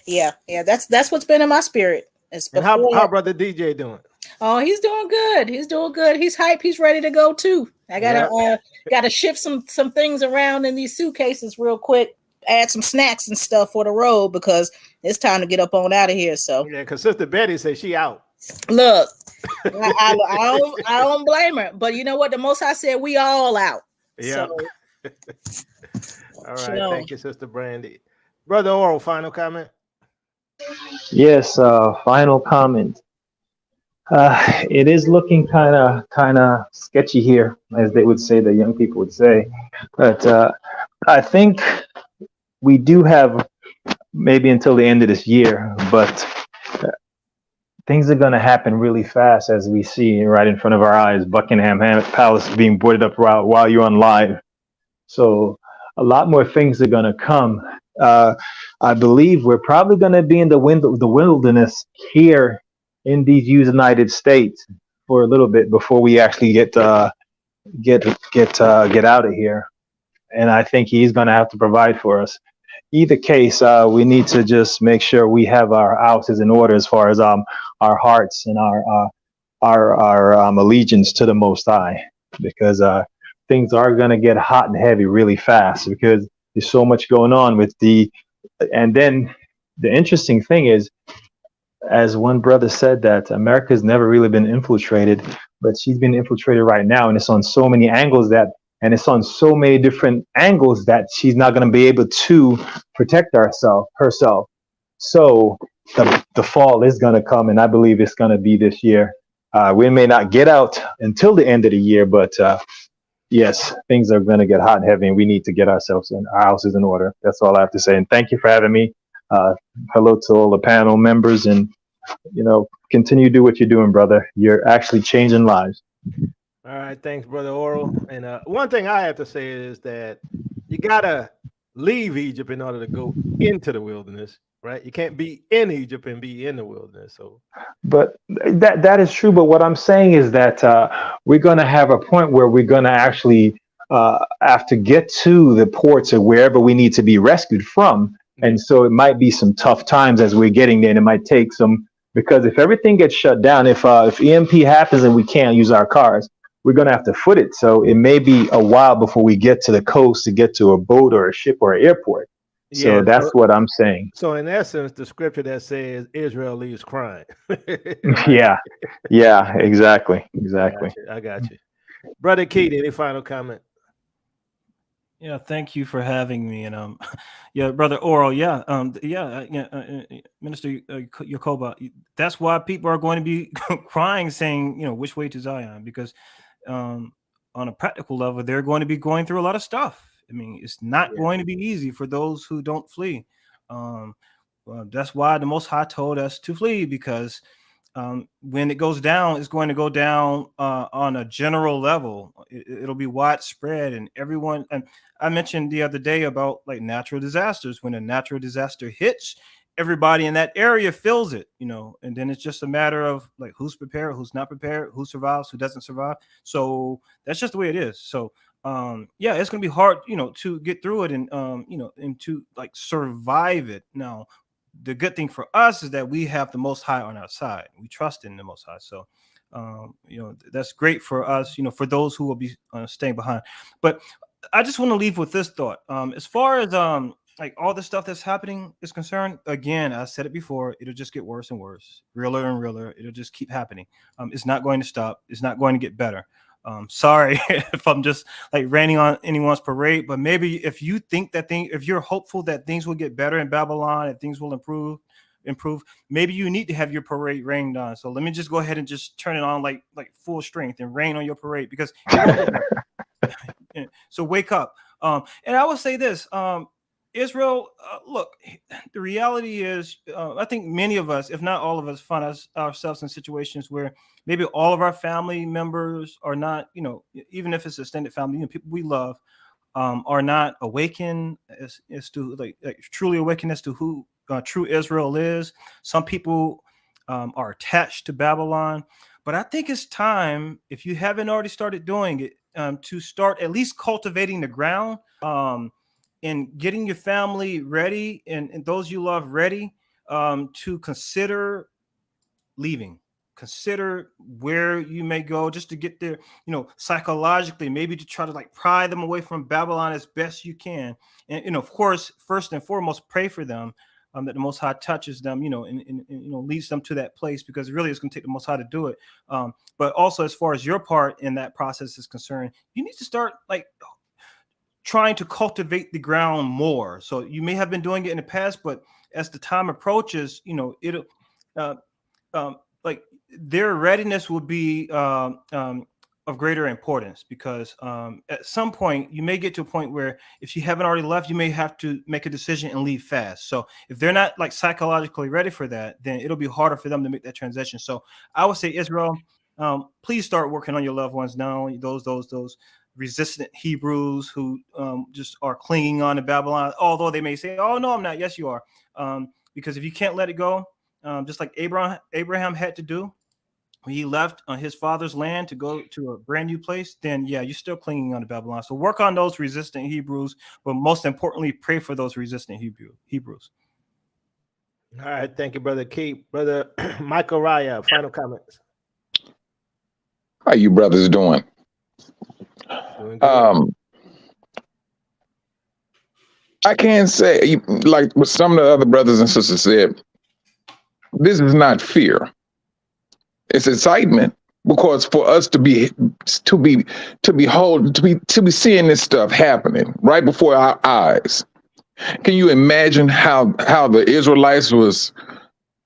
Yeah. That's what's been in my spirit. And how brother DJ doing? Oh, he's doing good. He's hype. He's ready to go too. I gotta shift some things around in these suitcases real quick. Add some snacks and stuff for the road because it's time to get up on out of here. So yeah, because Sister Betty says she out. Look, I don't blame her. But you know what? The Most High said we all out. Yeah. So, all right. Thank you, Sister Brandy. Brother Oral, final comment. Yes, final comment. It is looking kind of sketchy here, as they would say, the young people would say. But I think we do have maybe until the end of this year, but things are going to happen really fast, as we see right in front of our eyes. Buckingham Palace being boarded up while you're on live. So a lot more things are going to come. I believe we're probably going to be in the wilderness here in these United States for a little bit before we actually get out of here. And I think He's going to have to provide for us. Either case, we need to just make sure we have our houses in order as far as our hearts and our allegiance to the Most High, because things are going to get hot and heavy really fast because there's so much going on and then the interesting thing is, as one brother said, that America's never really been infiltrated, but she's been infiltrated right now, and it's on so many angles and it's on so many different angles that she's not going to be able to protect herself. So the fall is going to come, and I believe it's going to be this year. We may not get out until the end of the year, but yes, things are going to get hot and heavy, and we need to get our houses in order. That's all I have to say. And thank you for having me. Hello to all the panel members, and continue to do what you're doing, brother. You're actually changing lives. All right, thanks, Brother Oral. And one thing I have to say is that you gotta leave Egypt in order to go into the wilderness. right? You can't be in Egypt and be in the wilderness. So But that is true. But what I'm saying is that we're going to have a point where we're going to actually have to get to the ports or wherever we need to be rescued from. And so it might be some tough times as we're getting there. And it might take some, because if everything gets shut down, if EMP happens and we can't use our cars, we're going to have to foot it. So it may be a while before we get to the coast to get to a boat or a ship or an airport. yeah, So that's what I'm saying. so in essence, the scripture that says Israel leaves crying. Right? Yeah. Yeah, exactly. Exactly. I got you. Brother Keith, any final comment? Yeah, thank you for having me. And yeah, Brother Oral, Minister Yakoba, that's why people are going to be crying, saying, which way to Zion? Because on a practical level, they're going to be going through a lot of stuff. I mean, it's not going to be easy for those who don't flee. That's why the Most High told us to flee, because when it goes down, it's going to go down on a general level. It'll be widespread, and everyone. And I mentioned the other day about like natural disasters. When a natural disaster hits, everybody in that area feels it, and then it's just a matter of like who's prepared, who's not prepared, who survives, who doesn't survive. So that's just the way it is. So yeah, it's going to be hard, to get through it and and to like survive it. Now, the good thing for us is that we have the Most High on our side. We trust in the Most High. So, that's great for us, for those who will be staying behind. But I just want to leave with this thought. As far as like all the stuff that's happening is concerned, again, I said it before, it'll just get worse and worse, realer and realer. It'll just keep happening. It's not going to stop. It's not going to get better. Sorry if I'm just like raining on anyone's parade, but maybe if you think that if you're hopeful that things will get better in Babylon and things will improve, maybe you need to have your parade rained on. So let me just go ahead and just turn it on like full strength and rain on your parade, because it won't get better. So wake up. And I will say this, Israel, look, the reality is, I think many of us, if not all of us, find ourselves in situations where maybe all of our family members are not, even if it's extended family, people we love, are not awakened as to like truly awakened as to who true Israel is. Some people are attached to Babylon, but I think it's time, if you haven't already started doing it, to start at least cultivating the ground. And getting your family ready and those you love ready to consider leaving. Consider where you may go just to get there, psychologically, maybe to try to like pry them away from Babylon as best you can. And of course, first and foremost, pray for them, that the Most High touches them, and leads them to that place, because really it's going to take the Most High to do it. But also, as far as your part in that process is concerned, you need to start like trying to cultivate the ground more. So you may have been doing it in the past, but as the time approaches, it'll like their readiness will be of greater importance, because at some point you may get to a point where if you haven't already left, you may have to make a decision and leave fast. So if they're not like psychologically ready for that, then it'll be harder for them to make that transition. So I would say, Israel, please start working on your loved ones now. Those resistant Hebrews who just are clinging on to Babylon, although they may say, "Oh no, I'm not." Yes, you are, because if you can't let it go, just like Abraham had to do when he left his father's land to go to a brand new place, then yeah, you're still clinging on to Babylon. So work on those resistant Hebrews, but most importantly, pray for those resistant Hebrews. All right, thank you, Brother Keith. Brother Michael Raya, final comments. How you brothers doing? Doing good. I can't say, like what some of the other brothers and sisters said, this is not fear. It's excitement, because for us to be seeing this stuff happening right before our eyes. Can you imagine how the Israelites was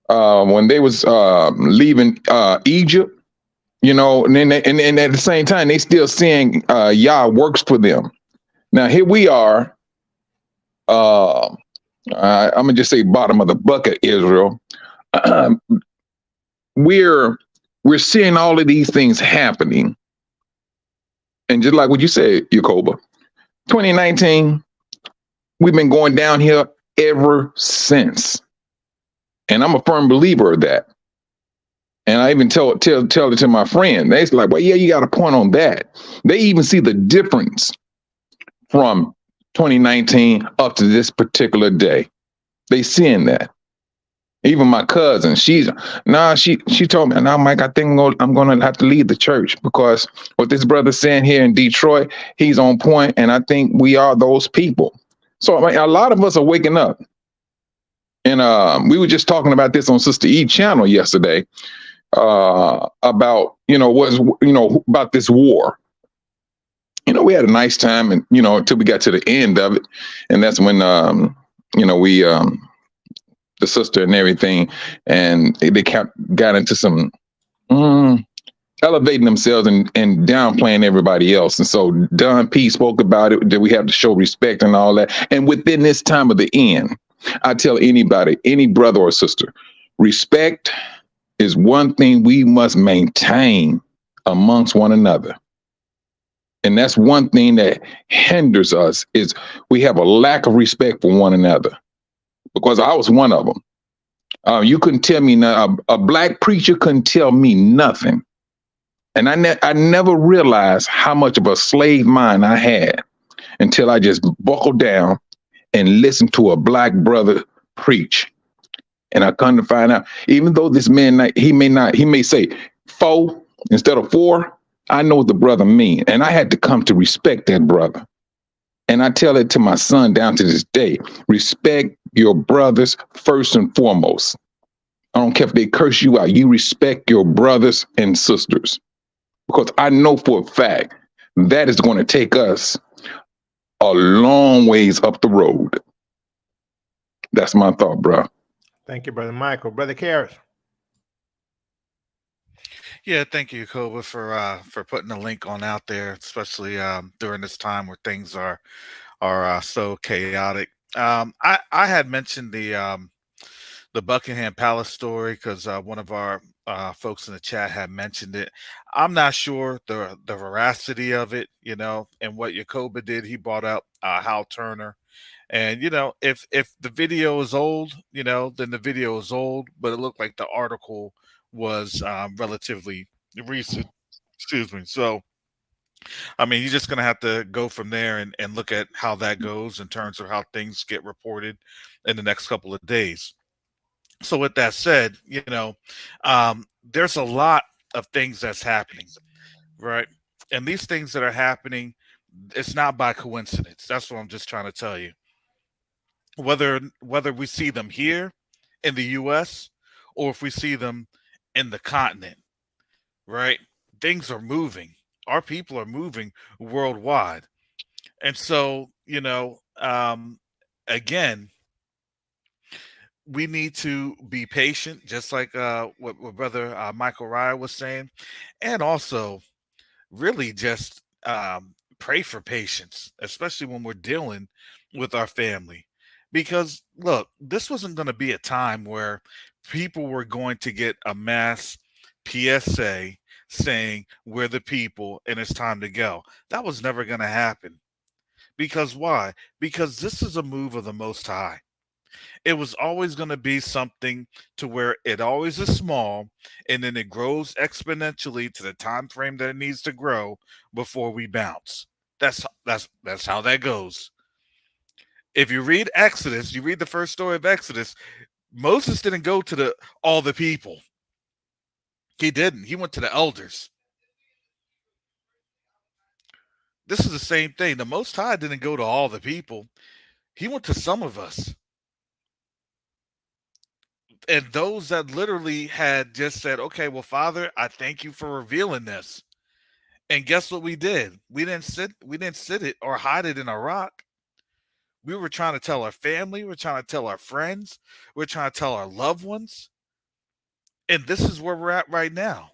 when they was leaving Egypt? And at the same time, they still seeing Yah works for them. Now here we are. I'm gonna just say bottom of the bucket, Israel. We're seeing all of these things happening, and just like what you said, Yakoba, 2019, we've been going down here ever since. And I'm a firm believer of that. And I even tell it to my friend. They're like, well, yeah, you got a point on that. They even see the difference from 2019 up to this particular day. They seeing that. Even my cousin, she told me, now, Mike, I think I'm gonna have to leave the church because what this brother's saying here in Detroit, he's on point, and I think we are those people. So I mean, a lot of us are waking up, and we were just talking about this on Sister E channel yesterday about about this war. We had a nice time, and until we got to the end of it, and that's when we the sister and everything, and they got into some elevating themselves and downplaying everybody else. And so Don P spoke about it, that we have to show respect and all that. And within this time of the end, I tell anybody, any brother or sister, respect is one thing we must maintain amongst one another. And that's one thing that hinders us, is we have a lack of respect for one another. Because I was one of them. You couldn't tell me a black preacher couldn't tell me nothing. And I never realized how much of a slave mind I had until I just buckled down and listened to a black brother preach. And I come to find out, even though this man, he may say 4 instead of 4, I know what the brother mean. And I had to come to respect that brother. And I tell it to my son down to this day, respect your brothers first and foremost. I don't care if they curse you out. You respect your brothers and sisters. Because I know for a fact that is going to take us a long ways up the road. That's my thought, bro. Thank you, Brother Michael. Brother Karras. Yeah, thank you, Koba, for putting the link on out there, especially during this time where things are so chaotic. I had mentioned the Buckingham Palace story because one of our folks in the chat had mentioned it. I'm not sure the veracity of it, and what Yacoba did. He brought up Hal Turner, and if the video is old, then the video is old. But it looked like the article was relatively recent. Excuse me. So, I mean, you're just going to have to go from there and look at how that goes in terms of how things get reported in the next couple of days. So with that said, there's a lot of things that's happening, right? And these things that are happening, it's not by coincidence. That's what I'm just trying to tell you. Whether we see them here in the US or if we see them in the continent, right? Things are moving. Our people are moving worldwide. And so, again, we need to be patient, just like what Brother Michael Ryan was saying, and also really just pray for patience, especially when we're dealing with our family. Because look, this wasn't going to be a time where people were going to get a mass PSA saying we're the people and it's time to go. That was never going to happen. Because why? Because this is a move of the Most High. It was always going to be something to where it always is small and then it grows exponentially to the time frame that it needs to grow before we bounce. That's how that goes. If you read Exodus, you read the first story of Exodus, Moses didn't go to all the people. He didn't. He went to the elders. This is the same thing. The Most High didn't go to all the people. He went to some of us. And those that literally had just said, okay, well, Father, I thank you for revealing this. And guess what we did? We didn't sit it or hide it in a rock. We were trying to tell our family, we're trying to tell our friends, we're trying to tell our loved ones. And this is where we're at right now.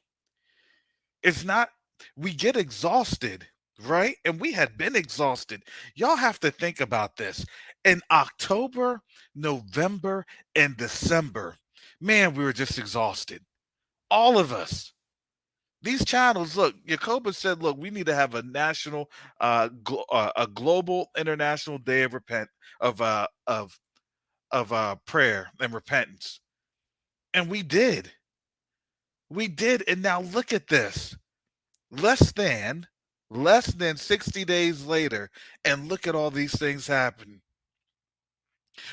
It's not, we get exhausted, right? And we had been exhausted. Y'all have to think about this. In October, November, and December, man, we were just exhausted. All of us. These channels, look, Jacoba said, look, we need to have a national, a global international day of prayer and repentance. And we did. We did. And now look at this. Less than 60 days later, and look at all these things happen.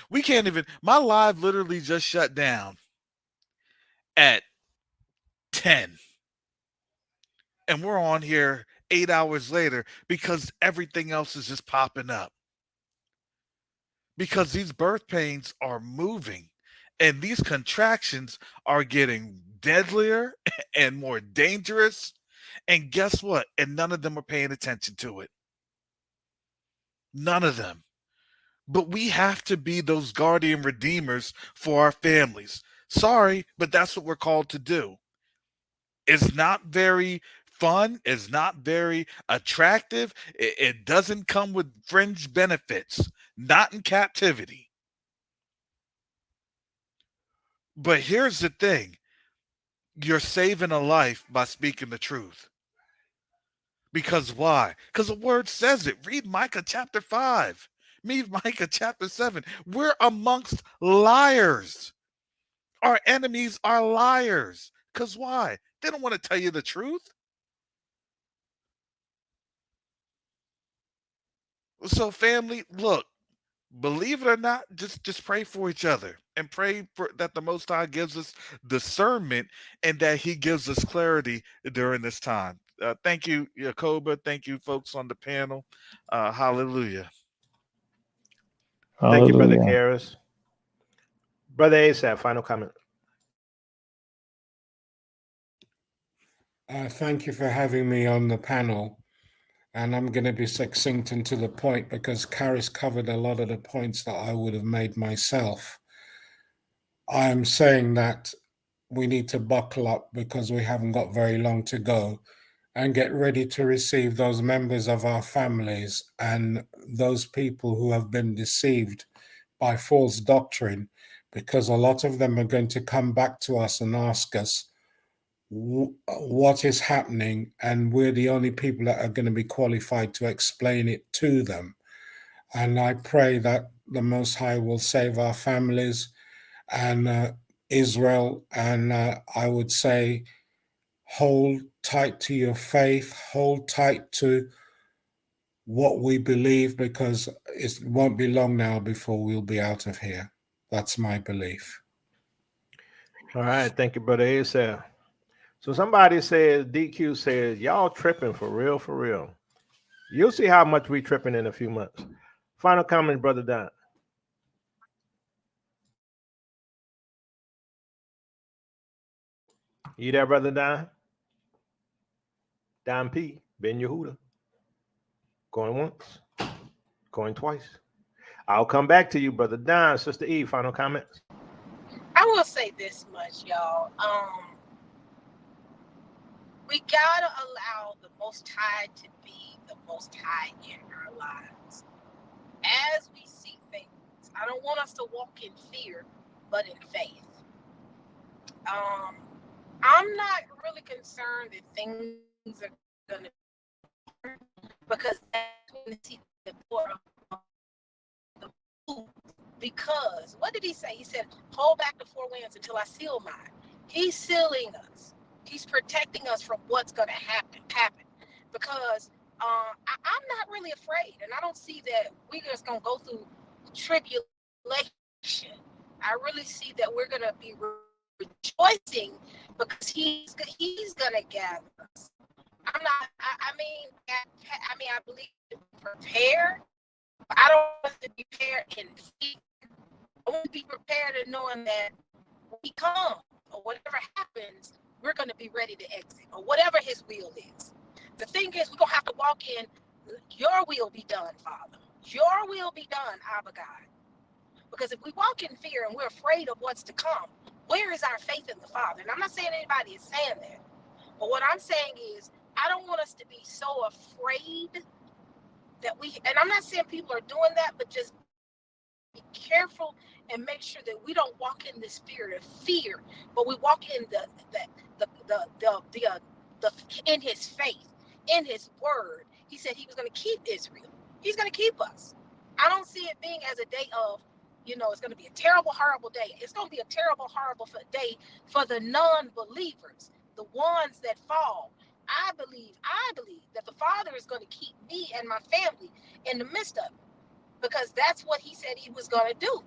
We can't even, my live literally just shut down at 10. And we're on here 8 hours later because everything else is just popping up. Because these birth pains are moving and these contractions are getting deadlier and more dangerous. And guess what? And none of them are paying attention to it. None of them. But we have to be those guardian redeemers for our families. Sorry, but that's what we're called to do. It's not very fun. It's not very attractive. It doesn't come with fringe benefits, not in captivity. But here's the thing. You're saving a life by speaking the truth. Because why? Because the word says it. Read Micah chapter 5. Read Micah chapter 7. We're amongst liars. Our enemies are liars. Because why? They don't want to tell you the truth. So, family, look, believe it or not, just pray for each other and pray for that the Most High gives us discernment and that He gives us clarity during this time. Thank you, Yakoba. Thank you, folks on the panel. Hallelujah. Thank you, Brother Hallelujah. Karras. Brother Asaph, final comment. Thank you for having me on the panel. And I'm going to be succinct and to the point because Karras covered a lot of the points that I would have made myself. I am saying that we need to buckle up because we haven't got very long to go and get ready to receive those members of our families and those people who have been deceived by false doctrine, because a lot of them are going to come back to us and ask us what is happening, and we're the only people that are going to be qualified to explain it to them. And I pray that the Most High will save our families and Israel, and I would say hold tight to your faith, hold tight to what we believe, because it won't be long now before we'll be out of here. That's my belief. All right. Thank you, Brother Asaph. So somebody says, DQ says, y'all tripping for real, for real. You'll see how much we tripping in a few months. Final comment, Brother Don. You there, Brother Don? Don P. Ben Yehuda. Going once, going twice. I'll come back to you, Brother Don. Sister E, final comments. I will say this much, y'all. We gotta allow the Most High to be the Most High in our lives. As we see things, I don't want us to walk in fear, but in faith. I'm not really concerned that things are gonna be, because that's when we see the poor of the food. Because what did he say? He said, hold back the four winds until I seal mine. He's sealing us. He's protecting us from what's going to happen. Because I'm not really afraid, and I don't see that we're just going to go through tribulation. I really see that we're going to be rejoicing because he's going to gather us. I believe to be prepared. I don't want to be prepared in fear. I want to be prepared in knowing that when he comes or whatever happens, we're going to be ready to exit, or whatever his will is. The thing is, we're going to have to walk in, your will be done, Father. Your will be done, Abba God. Because if we walk in fear and we're afraid of what's to come, where is our faith in the Father? And I'm not saying anybody is saying that. But what I'm saying is, I don't want us to be so afraid that and I'm not saying people are doing that, but just be careful and make sure that we don't walk in the spirit of fear, but we walk in in his faith, in his word. He said he was going to keep Israel. He's going to keep us. I don't see it being as a day of You know, it's going to be a terrible, horrible day. It's going to be a terrible, horrible day for the non-believers, the ones that fall. I believe that the Father is going to keep me and my family in the midst of it, because that's what he said he was going to do.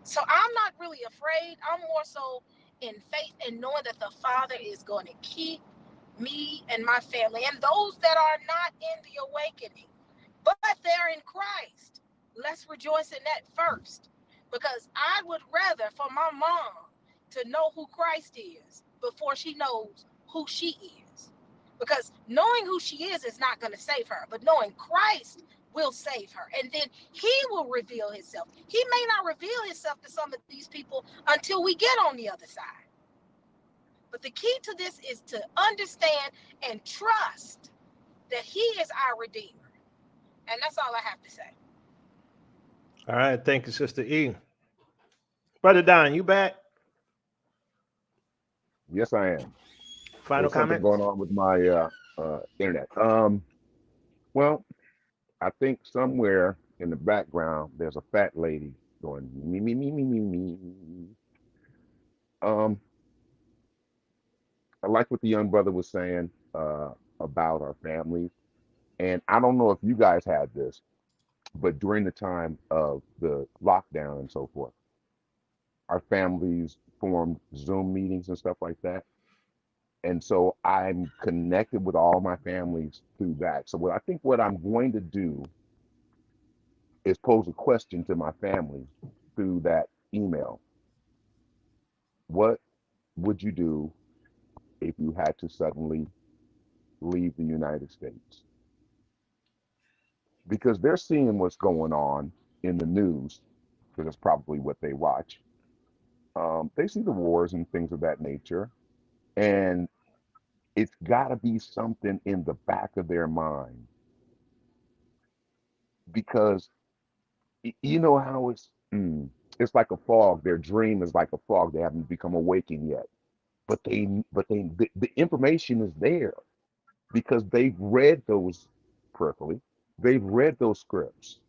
So I'm not really afraid. I'm more so in faith and knowing that the Father is going to keep me and my family and those that are not in the awakening, but they're in Christ. Let's rejoice in that first, because I would rather for my mom to know who Christ is before she knows who she is. Because knowing who she is not going to save her, but knowing Christ will save her. And then he will reveal himself. He may not reveal himself to some of these people until we get on the other side. But the key to this is to understand and trust that he is our Redeemer. And that's all I have to say. All right. Thank you, Sister E. Brother Don, you back? Yes, I am. Final There's something comments? going on with my internet. Well, I think somewhere in the background there's a fat lady going me me me me me me. Um, I like what the young brother was saying about our families, and I don't know if you guys had this, but during the time of the lockdown and so forth, our families formed Zoom meetings and stuff like that. And so I'm connected with all my families through that. So what I'm going to do is pose a question to my family through that email. What would you do if you had to suddenly leave the United States? Because they're seeing what's going on in the news, because it's probably what they watch. They see the wars and things of that nature, and it's got to be something in the back of their mind, because you know how it's like a fog. Their dream is like a fog. They haven't become awakened yet, but the information is there because they've read those peripherally. They've read those scripts,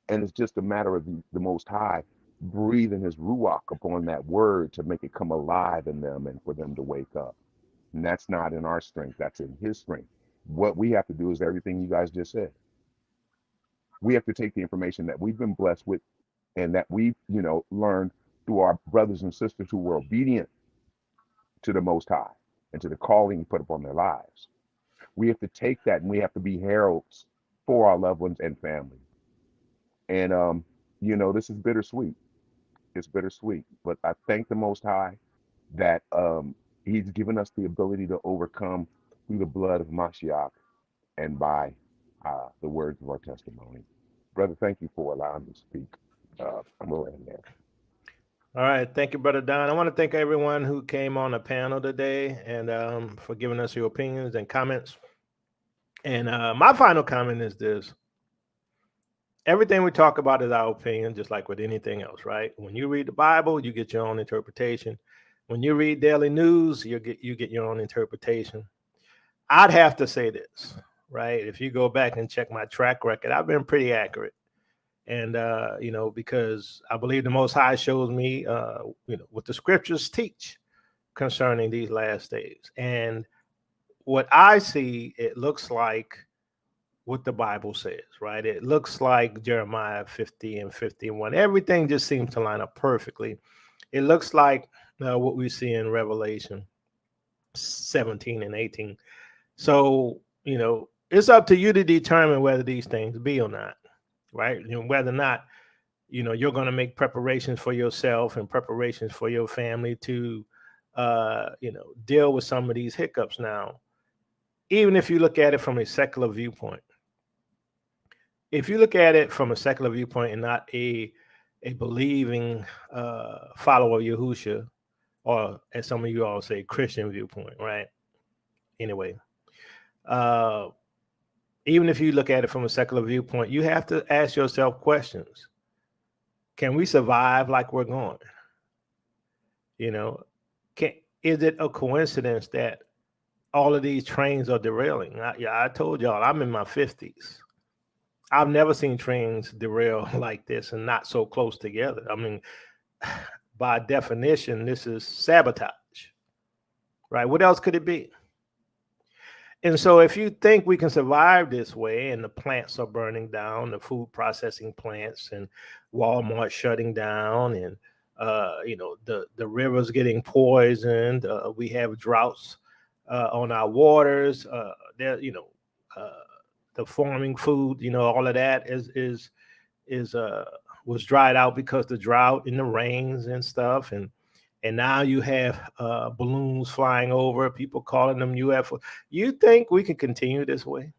and it's just a matter of the Most High breathing His ruach upon that word to make it come alive in them and for them to wake up. And that's not in our strength, that's in His strength. What we have to do is everything you guys just said. We have to take the information that we've been blessed with and that we've, learned through our brothers and sisters who were obedient to the Most High and to the calling He put upon their lives. We have to take that and we have to be heralds for our loved ones and family. And, this is bittersweet. It's bittersweet, but I thank the Most High that He's given us the ability to overcome through the blood of Mashiach and by the words of our testimony. Brother, thank you for allowing me to speak. I'm going in there. All right. Thank you, Brother Don. I want to thank everyone who came on the panel today and for giving us your opinions and comments. And my final comment is this. Everything we talk about is our opinion, just like with anything else, right? When you read the Bible, you get your own interpretation. When you read daily news, you get your own interpretation. I'd have to say this, right? If you go back and check my track record, I've been pretty accurate. And, because I believe the Most High shows me, what the scriptures teach concerning these last days. And what I see, it looks like what the Bible says, right? It looks like Jeremiah 50 and 51. Everything just seems to line up perfectly. It looks like what we see in Revelation 17 and 18. So, it's up to you to determine whether these things be or not, right? Whether or not, you're going to make preparations for yourself and preparations for your family to, deal with some of these hiccups now. Even if you look at it from a secular viewpoint, if you look at it from a secular viewpoint and not a believing follower of Yahusha, or as some of you all say, Christian viewpoint, right? Anyway, even if you look at it from a secular viewpoint, you have to ask yourself questions. Can we survive like we're going? Is it a coincidence that all of these trains are derailing? I told y'all I'm in my 50s. I've never seen trains derail like this and not so close together. I mean, by definition, this is sabotage, right? What else could it be? And so if you think we can survive this way and the plants are burning down, the food processing plants, and Walmart shutting down, and the rivers getting poisoned, we have droughts on our waters, uh, the farming food, all of that is was dried out because the drought and the rains and stuff, and now you have balloons flying over, people calling them UFO. You think we can continue this way?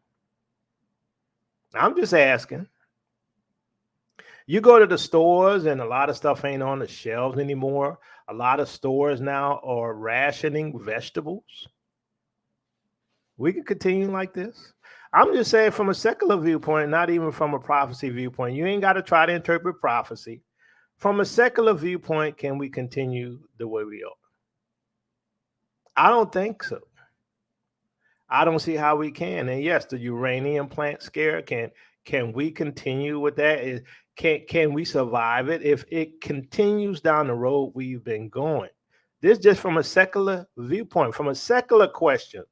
I'm just asking. You go to the stores and a lot of stuff ain't on the shelves anymore. A lot of stores now are rationing vegetables. We can continue like this. I'm just saying from a secular viewpoint, not even from a prophecy viewpoint. You ain't got to try to interpret prophecy. From a secular viewpoint, can we continue the way we are? I don't think so. I don't see how we can. And yes, the uranium plant scare, can we continue with that? Can we survive it if it continues down the road we've been going? This just from a secular viewpoint, from a secular question.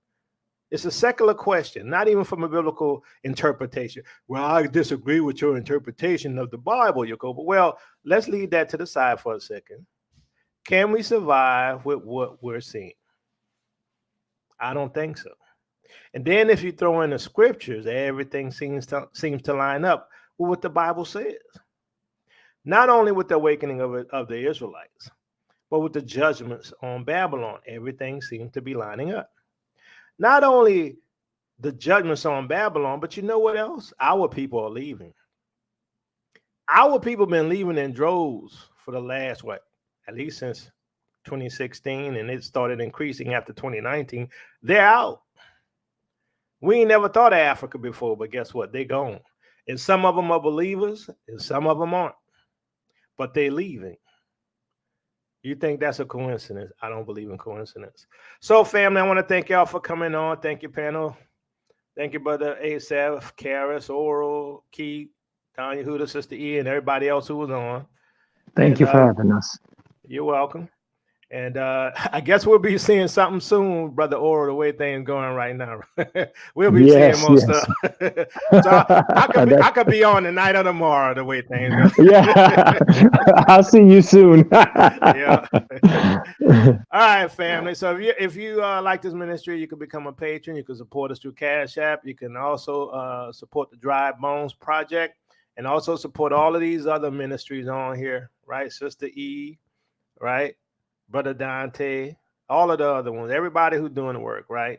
It's a secular question, not even from a biblical interpretation. Well, I disagree with your interpretation of the Bible, Jacob. Well, let's leave that to the side for a second. Can we survive with what we're seeing? I don't think so. And then if you throw in the scriptures, everything seems to line up with what the Bible says. Not only with the awakening of the Israelites, but with the judgments on Babylon. Everything seems to be lining up. Not only the judgments on Babylon, but you know what else? Our people are leaving. Our people been leaving in droves for the last, at least since 2016, and it started increasing after 2019. They're out. We ain't never thought of Africa before, but guess what? They're gone. And some of them are believers, and some of them aren't. But they're leaving. You think that's a coincidence? I don't believe in coincidence. So, family, I want to thank y'all for coming on. Thank you, panel. Thank you, Brother Asaph, Karis, Oral, Keith, Tanya Huda, Sister E, and everybody else who was on. Thank you for having us. You're welcome. And I guess we'll be seeing something soon, Brother Oral, the way things going right now. We'll be seeing more stuff. So I could be on tonight or tomorrow, the way things go. Yeah, I'll see you soon. Yeah. All right, family. So if you like this ministry, you can become a patron. You can support us through Cash App. You can also support the Dry Bones Project, and also support all of these other ministries on here, right? Sister E, right? Brother Dante, all of the other ones, everybody who's doing the work, right?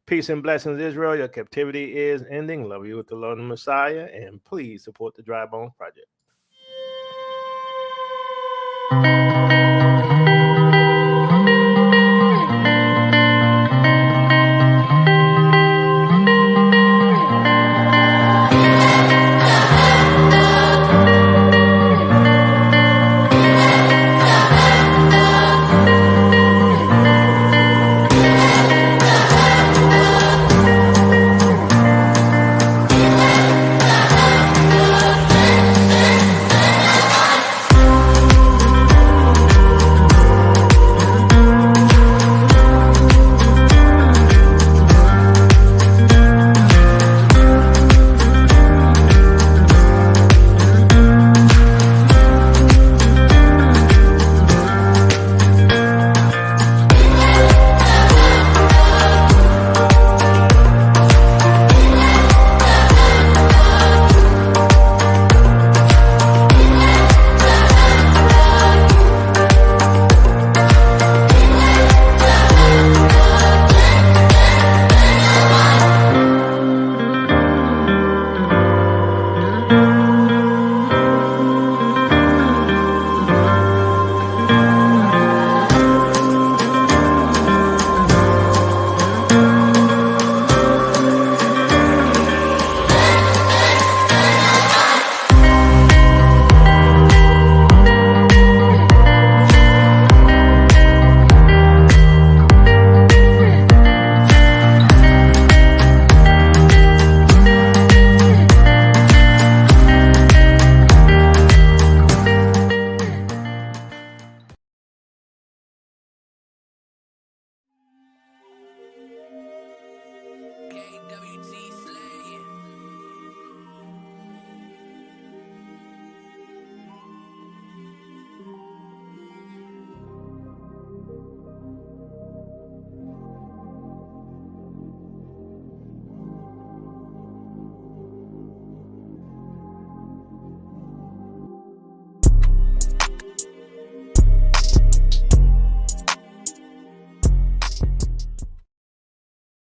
Peace and blessings, Israel. Your captivity is ending. Love you with the Lord and Messiah. And please support the Dry Bones Project.